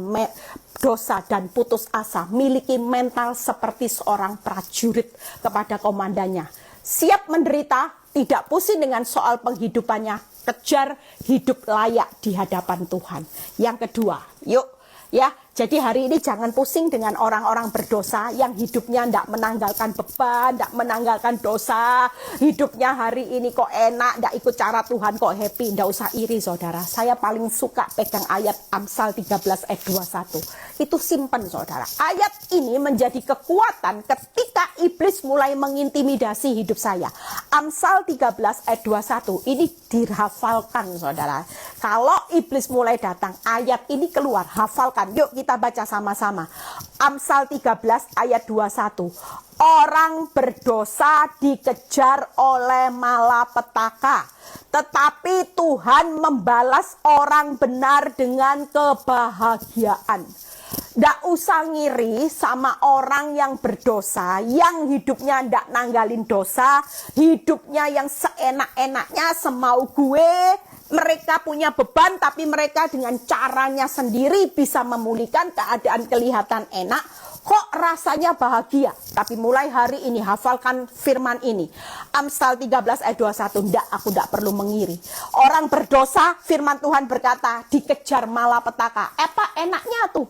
dosa dan putus asa, miliki mental seperti seorang prajurit kepada komandannya. Siap menderita, tidak pusing dengan soal penghidupannya, kejar hidup layak di hadapan Tuhan. Yang kedua, yuk ya, jadi hari ini jangan pusing dengan orang-orang berdosa yang hidupnya tidak menanggalkan beban, tidak menanggalkan dosa. Hidupnya hari ini kok enak, tidak ikut cara Tuhan kok happy. Tidak usah iri saudara. Saya paling suka pegang ayat Amsal 13 ayat 21. Itu simpen saudara. Ayat ini menjadi kekuatan ketika iblis mulai mengintimidasi hidup saya. Amsal 13 ayat 21 ini dihafalkan saudara. Kalau iblis mulai datang, ayat ini keluar, hafalkan. Yuk kita baca sama-sama. Amsal 13 ayat 21. Orang berdosa dikejar oleh malapetaka, tetapi Tuhan membalas orang benar dengan kebahagiaan. Nggak usah ngiri sama orang yang berdosa, yang hidupnya nggak nanggalin dosa, hidupnya yang seenak-enaknya, semau gue. Mereka punya beban, tapi mereka dengan caranya sendiri bisa memulihkan keadaan kelihatan enak. Kok rasanya bahagia? Tapi mulai hari ini hafalkan firman ini. Amsal 13 ayat 21. Aku tidak perlu mengiri. Orang berdosa, firman Tuhan berkata, dikejar malapetaka. Apa enaknya tuh?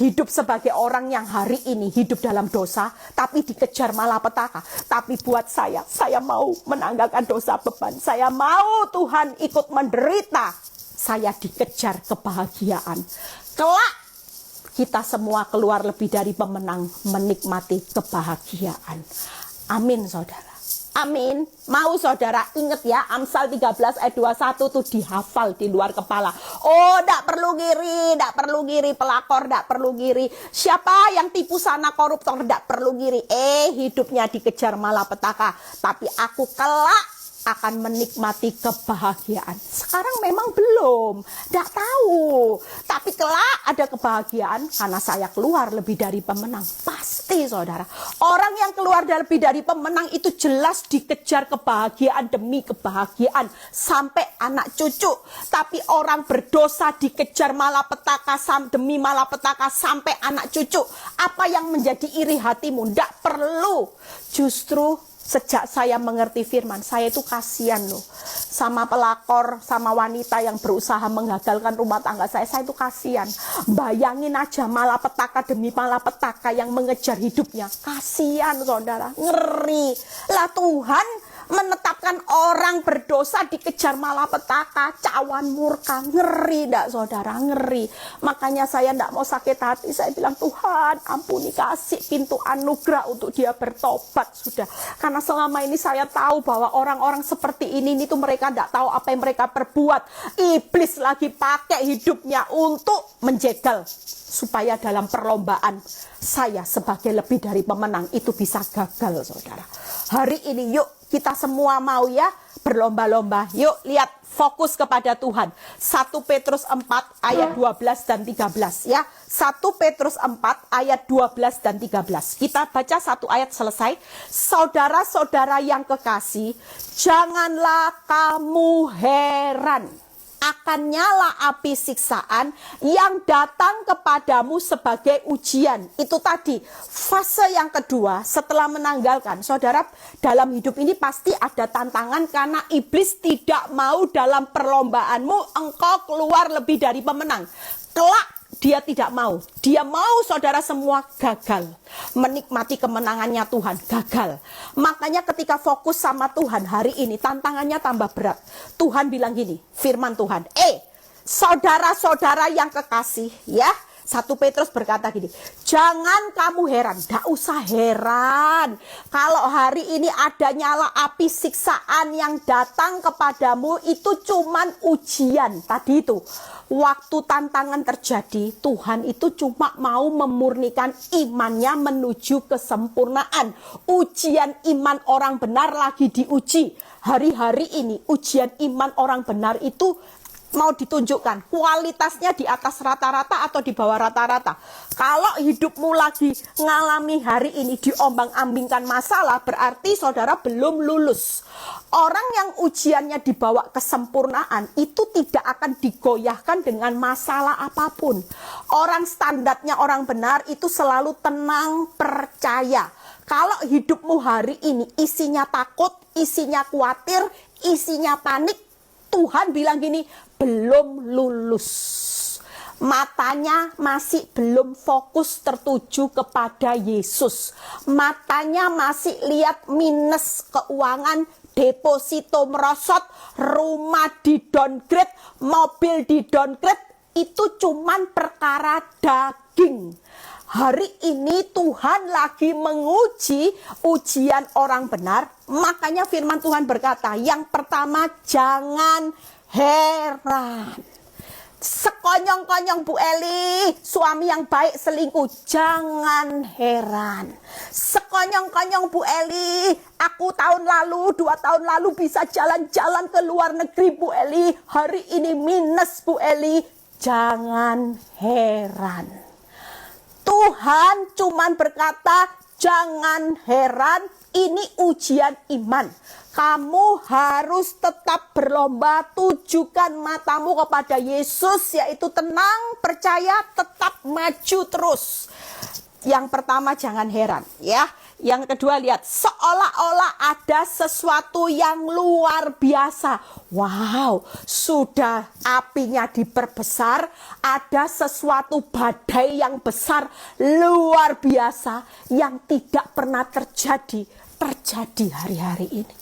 Hidup sebagai orang yang hari ini hidup dalam dosa, tapi dikejar malapetaka. Tapi buat saya mau menanggalkan dosa beban. Saya mau Tuhan ikut menderita. Saya dikejar kebahagiaan. Kelak kita semua keluar lebih dari pemenang, menikmati kebahagiaan. Amin saudara. Amin. Mau saudara ingat ya, Amsal 13 ayat 21 tuh dihafal di luar kepala. Oh, tidak perlu ngiri pelakor, tidak perlu ngiri. Siapa yang tipu sana koruptor, tidak perlu ngiri. Hidupnya dikejar malapetaka, tapi aku kelak akan menikmati kebahagiaan. Sekarang memang belum, tidak tahu. Tapi kelak ada kebahagiaan karena saya keluar lebih dari pemenang. Pasti saudara. Orang yang keluar lebih dari pemenang itu jelas dikejar kebahagiaan demi kebahagiaan sampai anak cucu. Tapi orang berdosa dikejar malapetaka demi malapetaka sampai anak cucu. Apa yang menjadi iri hatimu? Tidak perlu. Justru sejak saya mengerti firman, saya itu kasihan loh sama pelakor, sama wanita yang berusaha menggagalkan rumah tangga saya itu kasihan. Bayangin aja malapetaka demi malapetaka yang mengejar hidupnya. Kasihan saudara, ngeri. Lah Tuhan menetapkan orang berdosa dikejar malapetaka, cawan murka. Ngeri enggak saudara, ngeri. Makanya saya enggak mau sakit hati. Saya bilang, Tuhan ampuni, kasih pintu anugerah untuk dia bertobat sudah. Karena selama ini saya tahu bahwa orang-orang seperti ini tuh mereka enggak tahu apa yang mereka perbuat. Iblis lagi pakai hidupnya untuk menjegal supaya dalam perlombaan saya sebagai lebih dari pemenang itu bisa gagal saudara. Hari ini yuk kita semua mau ya berlomba-lomba. Yuk lihat, fokus kepada Tuhan. 1 Petrus 4 ayat 12 dan 13 ya. 1 Petrus 4 ayat 12 dan 13. Kita baca satu ayat selesai. Saudara-saudara yang kekasih, janganlah kamu heran akan nyala api siksaan yang datang kepadamu sebagai ujian. Itu tadi fase yang kedua setelah menanggalkan. Saudara, dalam hidup ini pasti ada tantangan karena iblis tidak mau dalam perlombaanmu engkau keluar lebih dari pemenang. Kelak dia tidak mau. Dia mau saudara semua gagal. Menikmati kemenangannya Tuhan, gagal. Makanya ketika fokus sama Tuhan hari ini, tantangannya tambah berat. Tuhan bilang gini, firman Tuhan, saudara-saudara yang kekasih, ya, 1 Petrus berkata gini, jangan kamu heran, gak usah heran kalau hari ini ada nyala api siksaan yang datang kepadamu, itu cuman ujian. Tadi itu, waktu tantangan terjadi, Tuhan itu cuma mau memurnikan imannya menuju kesempurnaan. Ujian iman orang benar lagi diuji. Hari-hari ini ujian iman orang benar itu mau ditunjukkan kualitasnya di atas rata-rata atau di bawah rata-rata. Kalau hidupmu lagi ngalami hari ini diombang-ambingkan masalah, berarti saudara belum lulus. Orang yang ujiannya dibawa kesempurnaan itu tidak akan digoyahkan dengan masalah apapun. Orang standarnya orang benar itu selalu tenang, percaya. Kalau hidupmu hari ini isinya takut, isinya khawatir, isinya panik, Tuhan bilang gini, belum lulus. Matanya masih belum fokus tertuju kepada Yesus. Matanya masih lihat minus keuangan, deposito merosot, rumah di downgrade, mobil di downgrade. Itu cuman perkara daging. Hari ini Tuhan lagi menguji ujian orang benar. Makanya firman Tuhan berkata, yang pertama jangan heran. Sekonyong-konyong Bu Eli, suami yang baik selingkuh, jangan heran. Sekonyong-konyong Bu Eli, aku tahun lalu, 2 tahun lalu bisa jalan-jalan ke luar negeri Bu Eli, hari ini minus Bu Eli, jangan heran. Tuhan cuman berkata, jangan heran, ini ujian iman. Kamu harus tetap berlomba, tujukan matamu kepada Yesus, yaitu tenang, percaya, tetap maju terus. Yang pertama jangan heran, ya. Yang kedua lihat, seolah-olah ada sesuatu yang luar biasa. Wow, sudah apinya diperbesar, ada sesuatu badai yang besar, luar biasa, yang tidak pernah terjadi hari-hari ini.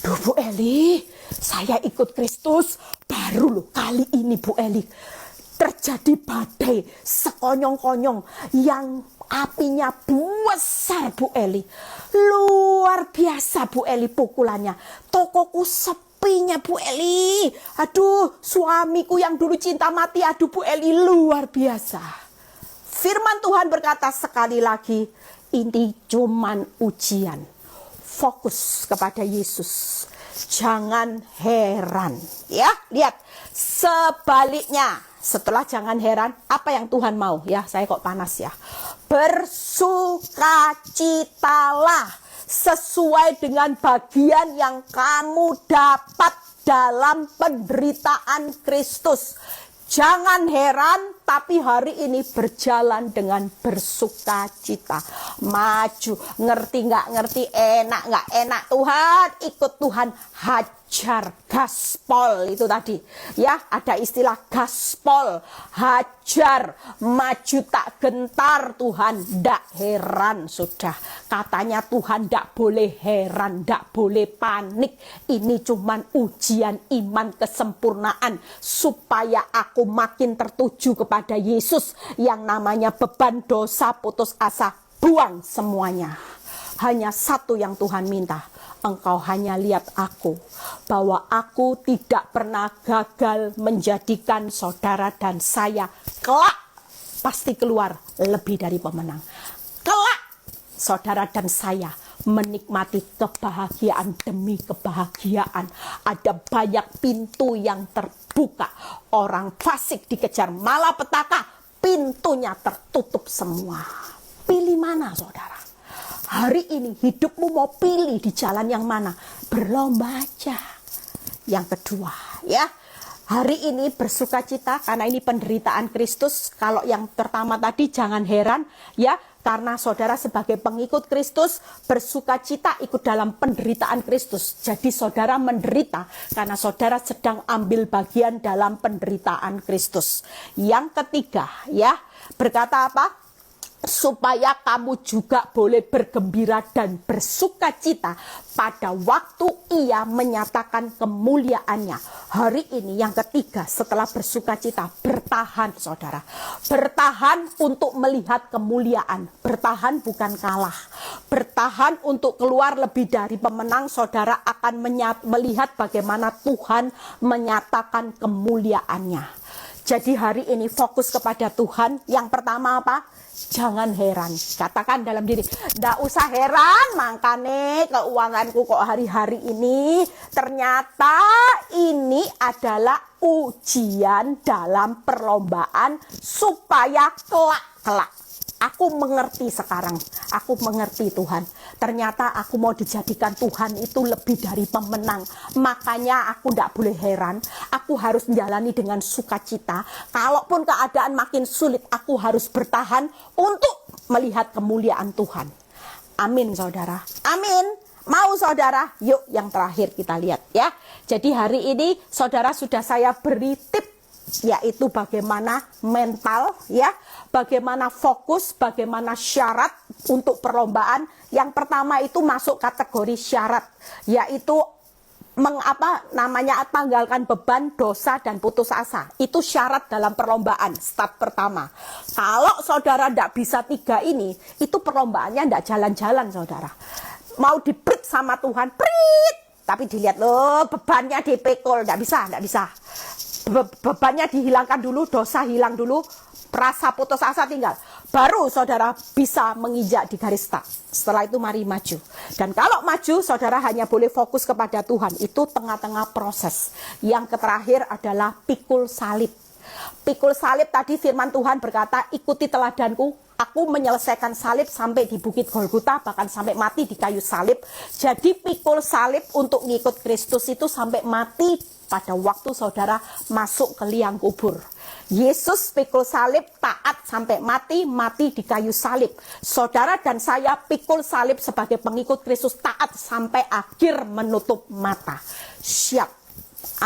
Duh Bu Eli, saya ikut Kristus, baru loh kali ini Bu Eli terjadi badai sekonyong-konyong yang apinya besar Bu Eli. Luar biasa Bu Eli pukulannya. Tokoku sepinya Bu Eli. Aduh, suamiku yang dulu cinta mati, aduh Bu Eli, luar biasa. Firman Tuhan berkata sekali lagi, ini cuman ujian. Fokus kepada Yesus. Jangan heran. Ya, lihat. Sebaliknya, setelah jangan heran, apa yang Tuhan mau? Ya, saya kok panas ya. Bersukacitalah sesuai dengan bagian yang kamu dapat dalam penderitaan Kristus. Jangan heran, tapi hari ini berjalan dengan bersukacita. Maju, ngerti nggak ngerti, enak nggak enak, Tuhan, ikut Tuhan, hajar, gaspol itu tadi. Ya, ada istilah gaspol, hajar, maju tak gentar Tuhan, ndak heran sudah. Katanya Tuhan ndak boleh heran, ndak boleh panik. Ini cuman ujian iman kesempurnaan supaya aku makin tertuju kepada Yesus. Yang namanya beban dosa, putus asa, buang semuanya. Hanya satu yang Tuhan minta, engkau hanya lihat aku, bahwa aku tidak pernah gagal menjadikan saudara dan saya kelak pasti keluar lebih dari pemenang. Kelak saudara dan saya menikmati kebahagiaan demi kebahagiaan. Ada banyak pintu yang terbuka. Orang fasik dikejar malapetaka, pintunya tertutup semua. Pilih mana saudara? Hari ini hidupmu mau pilih di jalan yang mana? Berlomba aja. Yang kedua, ya, hari ini bersukacita karena ini penderitaan Kristus. Kalau yang pertama tadi jangan heran, ya, Karena saudara sebagai pengikut Kristus bersuka cita ikut dalam penderitaan Kristus. Jadi saudara menderita karena saudara sedang ambil bagian dalam penderitaan Kristus. Yang ketiga ya, berkata apa? Supaya kamu juga boleh bergembira dan bersuka cita pada waktu ia menyatakan kemuliaannya. Hari ini yang ketiga setelah bersuka cita, bertahan saudara. Bertahan untuk melihat kemuliaan. Bertahan bukan kalah. Bertahan untuk keluar lebih dari pemenang. Saudara akan melihat bagaimana Tuhan menyatakan kemuliaannya. Jadi hari ini fokus kepada Tuhan. Yang pertama apa? Jangan heran. Katakan dalam diri, nggak usah heran, makanya keuanganku kok hari-hari ini. Ternyata ini adalah ujian dalam perlombaan supaya kelak. Aku mengerti sekarang, aku mengerti Tuhan. Ternyata aku mau dijadikan Tuhan itu lebih dari pemenang. Makanya aku tidak boleh heran, aku harus menjalani dengan sukacita. Kalaupun keadaan makin sulit, aku harus bertahan untuk melihat kemuliaan Tuhan. Amin saudara, amin. Mau saudara? Yuk yang terakhir kita lihat ya. Jadi hari ini saudara sudah saya beri tip, yaitu bagaimana mental ya, bagaimana fokus, bagaimana syarat untuk perlombaan. Yang pertama itu masuk kategori syarat, yaitu tanggalkan beban, dosa, dan putus asa. Itu syarat dalam perlombaan, step pertama. Kalau saudara tidak bisa tiga ini, itu perlombaannya tidak jalan-jalan saudara. Mau diprit sama Tuhan, prit, tapi dilihat loh bebannya dipikul, tidak bisa. Bebannya dihilangkan dulu, dosa hilang dulu, rasa putus asa tinggal. Baru saudara bisa menginjak di garis start. Setelah itu mari maju. Dan kalau maju saudara hanya boleh fokus kepada Tuhan. Itu tengah-tengah proses. Yang terakhir adalah pikul salib. Pikul salib tadi firman Tuhan berkata, ikuti teladanku. Aku menyelesaikan salib sampai di Bukit Golgota, bahkan sampai mati di kayu salib. Jadi pikul salib untuk ngikut Kristus itu sampai mati pada waktu saudara masuk ke liang kubur. Yesus pikul salib, taat sampai mati di kayu salib. Saudara dan saya pikul salib sebagai pengikut Kristus, taat sampai akhir menutup mata. Siap.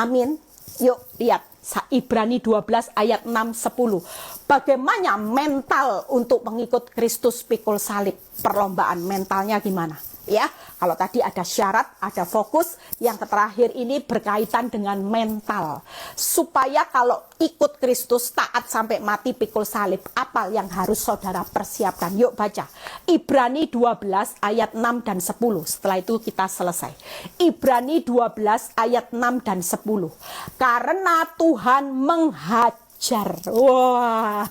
Amin. Yuk lihat. Ibrani 12 ayat 6-10. Bagaimana mental untuk pengikut Kristus pikul salib? Perlombaan mentalnya gimana? Ya, kalau tadi ada syarat, ada fokus, yang terakhir ini berkaitan dengan mental. Supaya kalau ikut Kristus taat sampai mati pikul salib, apa yang harus saudara persiapkan? Yuk baca. Ibrani 12 ayat 6 dan 10. Setelah itu kita selesai. Ibrani 12 ayat 6 dan 10. Karena Tuhan menghajar. Wah,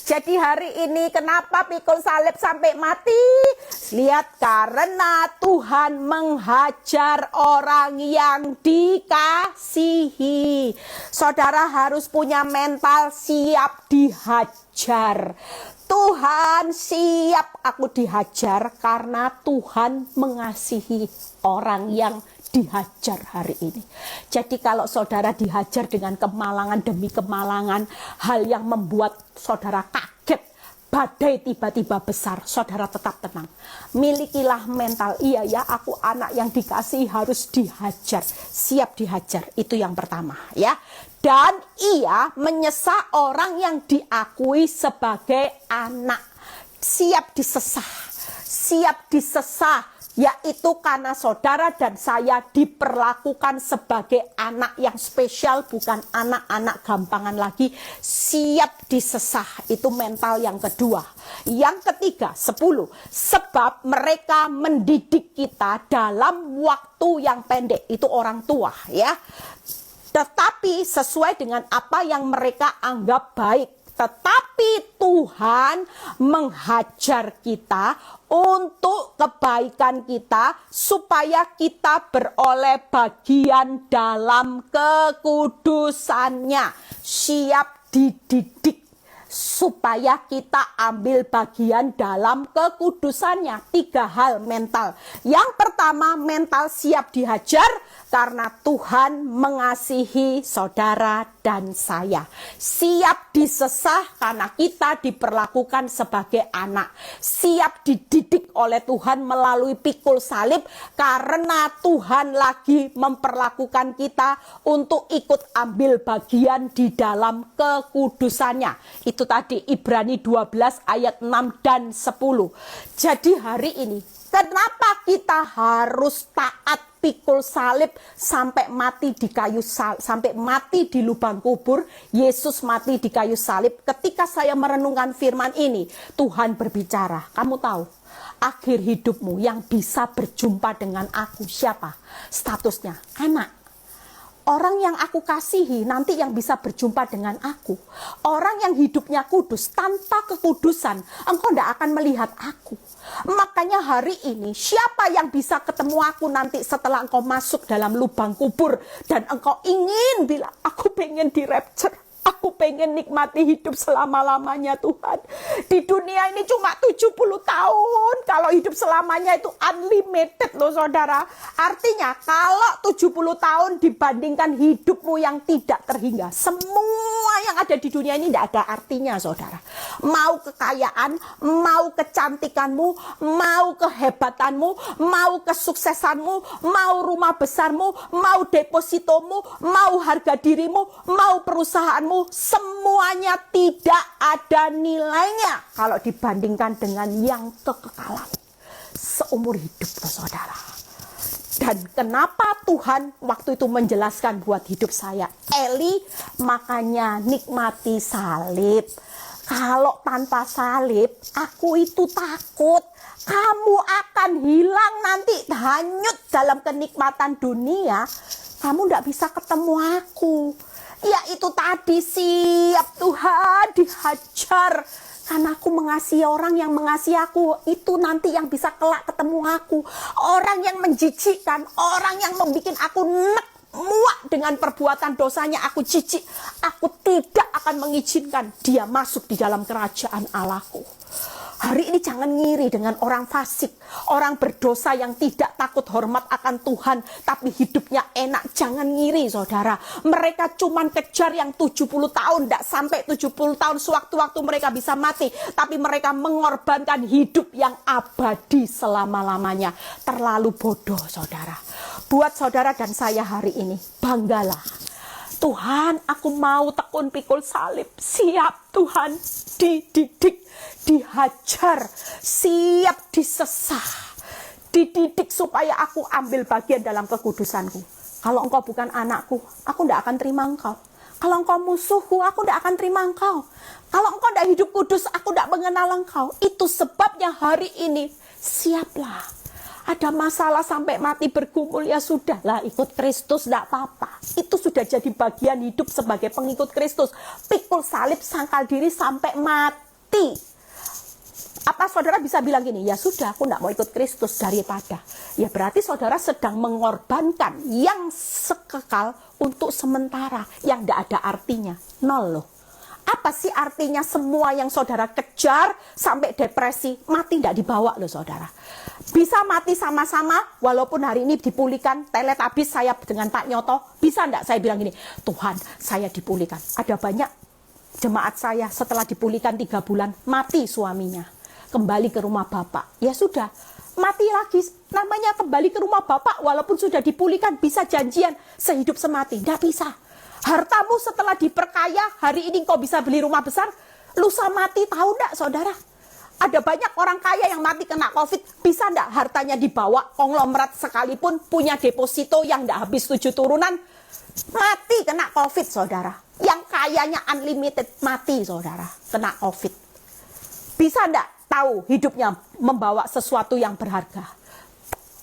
jadi hari ini kenapa pikul salib sampai mati? Lihat, karena Tuhan menghajar orang yang dikasihi. Saudara harus punya mental siap dihajar. Tuhan siap aku dihajar karena Tuhan mengasihi orang yang dihajar hari ini. Jadi kalau saudara dihajar dengan kemalangan demi kemalangan, hal yang membuat saudara kaget, badai tiba-tiba besar, saudara tetap tenang. Milikilah mental, iya ya aku anak yang dikasihi harus dihajar, siap dihajar. Itu yang pertama ya. Dan ia menyesah orang yang diakui sebagai anak. Siap disesah, yaitu karena saudara dan saya diperlakukan sebagai anak yang spesial, bukan anak-anak gampangan lagi. Siap disesah, itu mental yang kedua. Yang ketiga, 10. Sebab mereka mendidik kita dalam waktu yang pendek. Itu orang tua ya. Tetapi sesuai dengan apa yang mereka anggap baik. Tetapi Tuhan menghajar kita untuk kebaikan kita, supaya kita beroleh bagian dalam kekudusannya. Siap dididik supaya kita ambil bagian dalam kekudusannya. 3 hal mental. Yang pertama, mental siap dihajar karena Tuhan mengasihi saudara dan saya. Siap disesah karena kita diperlakukan sebagai anak. Siap dididik oleh Tuhan melalui pikul salib karena Tuhan lagi memperlakukan kita untuk ikut ambil bagian di dalam kekudusannya. Itu tadi Ibrani 12 ayat 6 dan 10. Jadi hari ini kenapa kita harus taat pikul salib sampai mati di kayu salib, sampai mati di lubang kubur? Yesus mati di kayu salib. Ketika saya merenungkan firman ini, Tuhan berbicara, kamu tahu akhir hidupmu yang bisa berjumpa dengan aku siapa? Statusnya anak. Orang yang aku kasihi nanti yang bisa berjumpa dengan aku. Orang yang hidupnya kudus, tanpa kekudusan engkau tidak akan melihat aku. Makanya hari ini siapa yang bisa ketemu aku nanti setelah engkau masuk dalam lubang kubur dan engkau ingin bilang, aku pengen di rapture, aku pengen nikmati hidup selama-lamanya Tuhan. Di dunia ini cuma 70 tahun. Kalau hidup selamanya itu unlimited loh saudara. Artinya kalau 70 tahun dibandingkan hidupmu yang tidak terhingga, semua yang ada di dunia ini tidak ada artinya saudara. Mau kekayaan, mau kecantikanmu, mau kehebatanmu, mau kesuksesanmu, mau rumah besarmu, mau depositomu, mau harga dirimu, mau perusahaanmu, semuanya tidak ada nilainya kalau dibandingkan dengan yang kekekalan seumur hidup loh saudara. Dan kenapa Tuhan waktu itu menjelaskan buat hidup saya, Eli, makanya nikmati salib. Kalau tanpa salib, aku itu takut kamu akan hilang nanti, hanyut dalam kenikmatan dunia. Kamu tidak bisa ketemu aku. Ya itu tadi, siap Tuhan dihajar. Karena aku mengasihi orang yang mengasihi aku. Itu nanti yang bisa kelak ketemu aku. Orang yang menjijikkan, orang yang membuat aku muak dengan perbuatan dosanya, aku jijik. Aku tidak akan mengizinkan dia masuk di dalam kerajaan Allahku. Hari ini jangan ngiri dengan orang fasik, orang berdosa yang tidak takut hormat akan Tuhan, tapi hidupnya enak. Jangan ngiri saudara. Mereka cuman kejar yang 70 tahun, tidak sampai 70 tahun sewaktu-waktu mereka bisa mati. Tapi mereka mengorbankan hidup yang abadi selama-lamanya. Terlalu bodoh saudara. Buat saudara dan saya hari ini, banggalah. Tuhan, aku mau tekun pikul salib. Siap Tuhan, dididik, dihajar, siap disesah, dididik supaya aku ambil bagian dalam kekudusanku. Kalau engkau bukan anakku, aku tidak akan terima engkau. Kalau engkau musuhku, aku tidak akan terima engkau. Kalau engkau tidak hidup kudus, aku tidak mengenal engkau. Itu sebabnya hari ini, siaplah. Ada masalah sampai mati bergumul, ya sudahlah, ikut Kristus tidak apa-apa. Itu sudah jadi bagian hidup sebagai pengikut Kristus. Pikul salib, sangkal diri sampai mati. Apa saudara bisa bilang gini, ya sudah aku tidak mau ikut Kristus daripada. Ya berarti saudara sedang mengorbankan yang sekekal untuk sementara, yang tidak ada artinya. Nol loh. Apa sih artinya semua yang saudara kejar sampai depresi, mati tidak dibawa loh saudara. Bisa mati sama-sama, walaupun hari ini dipulihkan, teletabis saya dengan Pak Nyoto, bisa enggak saya bilang gini, Tuhan saya dipulihkan. Ada banyak jemaat saya setelah dipulihkan 3 bulan, mati suaminya, kembali ke rumah Bapak. Ya sudah, mati lagi, namanya kembali ke rumah Bapak, walaupun sudah dipulihkan, bisa janjian sehidup semati, enggak bisa. Hartamu setelah diperkaya, hari ini kau bisa beli rumah besar, lusa mati, tahu enggak saudara? Ada banyak orang kaya yang mati kena COVID, bisa enggak hartanya dibawa, konglomerat sekalipun punya deposito yang enggak habis 7 turunan, mati kena COVID saudara. Yang kayanya unlimited, mati saudara, kena COVID. Bisa enggak tahu hidupnya membawa sesuatu yang berharga?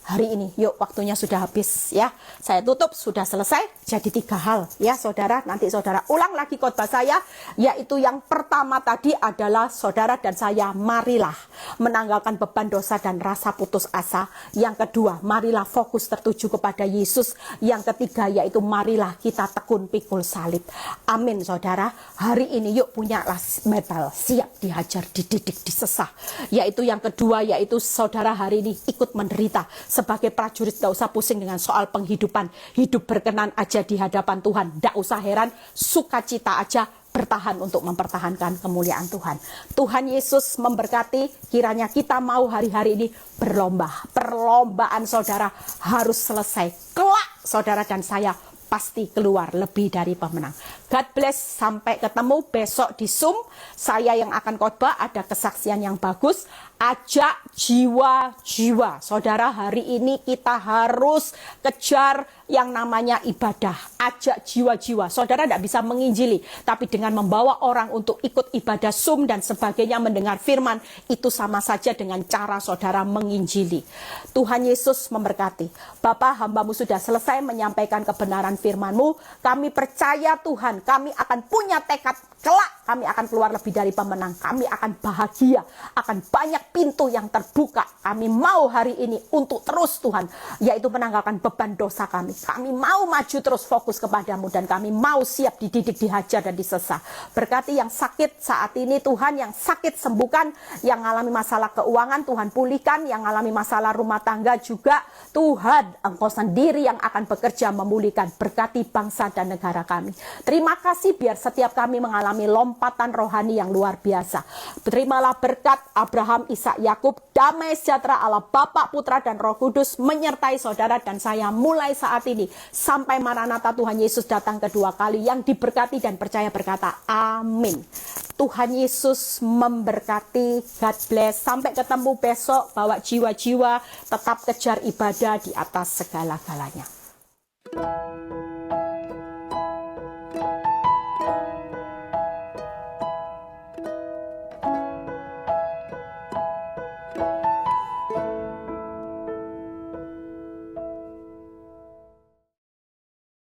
Hari ini, yuk waktunya sudah habis ya. Saya tutup, sudah selesai. Jadi 3 hal ya saudara. Nanti saudara ulang lagi khotbah saya. Yaitu yang pertama tadi adalah saudara dan saya marilah menanggalkan beban dosa dan rasa putus asa. Yang kedua, marilah fokus tertuju kepada Yesus. Yang ketiga yaitu marilah kita tekun pikul salib. Amin saudara. Hari ini yuk punya medal siap dihajar, dididik, disesah. Yaitu yang kedua yaitu saudara hari ini ikut menderita sebagai prajurit gak usah pusing dengan soal penghidupan. Hidup berkenan aja di hadapan Tuhan. Gak usah heran, sukacita aja, bertahan untuk mempertahankan kemuliaan Tuhan. Tuhan Yesus memberkati, kiranya kita mau hari-hari ini berlomba. Perlombaan saudara harus selesai. Kelak saudara dan saya pasti keluar lebih dari pemenang. God bless, sampai ketemu besok di Zoom. Saya yang akan khotbah, ada kesaksian yang bagus. Ajak jiwa-jiwa. Saudara, hari ini kita harus kejar yang namanya ibadah. Ajak jiwa-jiwa. Saudara tidak bisa menginjili, tapi dengan membawa orang untuk ikut ibadah Zoom dan sebagainya, mendengar firman, itu sama saja dengan cara saudara menginjili. Tuhan Yesus memberkati. Bapa, hamba-Mu sudah selesai menyampaikan kebenaran firman-Mu. Kami percaya Tuhan, kami akan punya tekad kelak, kami akan keluar lebih dari pemenang. Kami akan bahagia, akan banyak pintu yang terbuka. Kami mau hari ini untuk terus Tuhan, yaitu menanggalkan beban dosa kami. Kami mau maju terus fokus kepadamu, dan kami mau siap dididik, dihajar, dan disesah. Berkati yang sakit saat ini Tuhan, yang sakit sembuhkan, yang mengalami masalah keuangan Tuhan pulihkan, yang mengalami masalah rumah tangga juga Tuhan, Engkau sendiri yang akan bekerja memulihkan. Berkati bangsa dan negara kami. Terima kasih biar setiap kami mengalami lompatan rohani yang luar biasa. Terimalah berkat Abraham, Ishak, Yakub, damai sejahtera Allah Bapa, Putra, dan Roh Kudus menyertai saudara dan saya mulai saat ini sampai Maranatha Tuhan Yesus datang kedua kali. Yang diberkati dan percaya berkata amin. Tuhan Yesus memberkati. God bless. Sampai ketemu besok. Bawa jiwa-jiwa, tetap kejar ibadah di atas segala-galanya.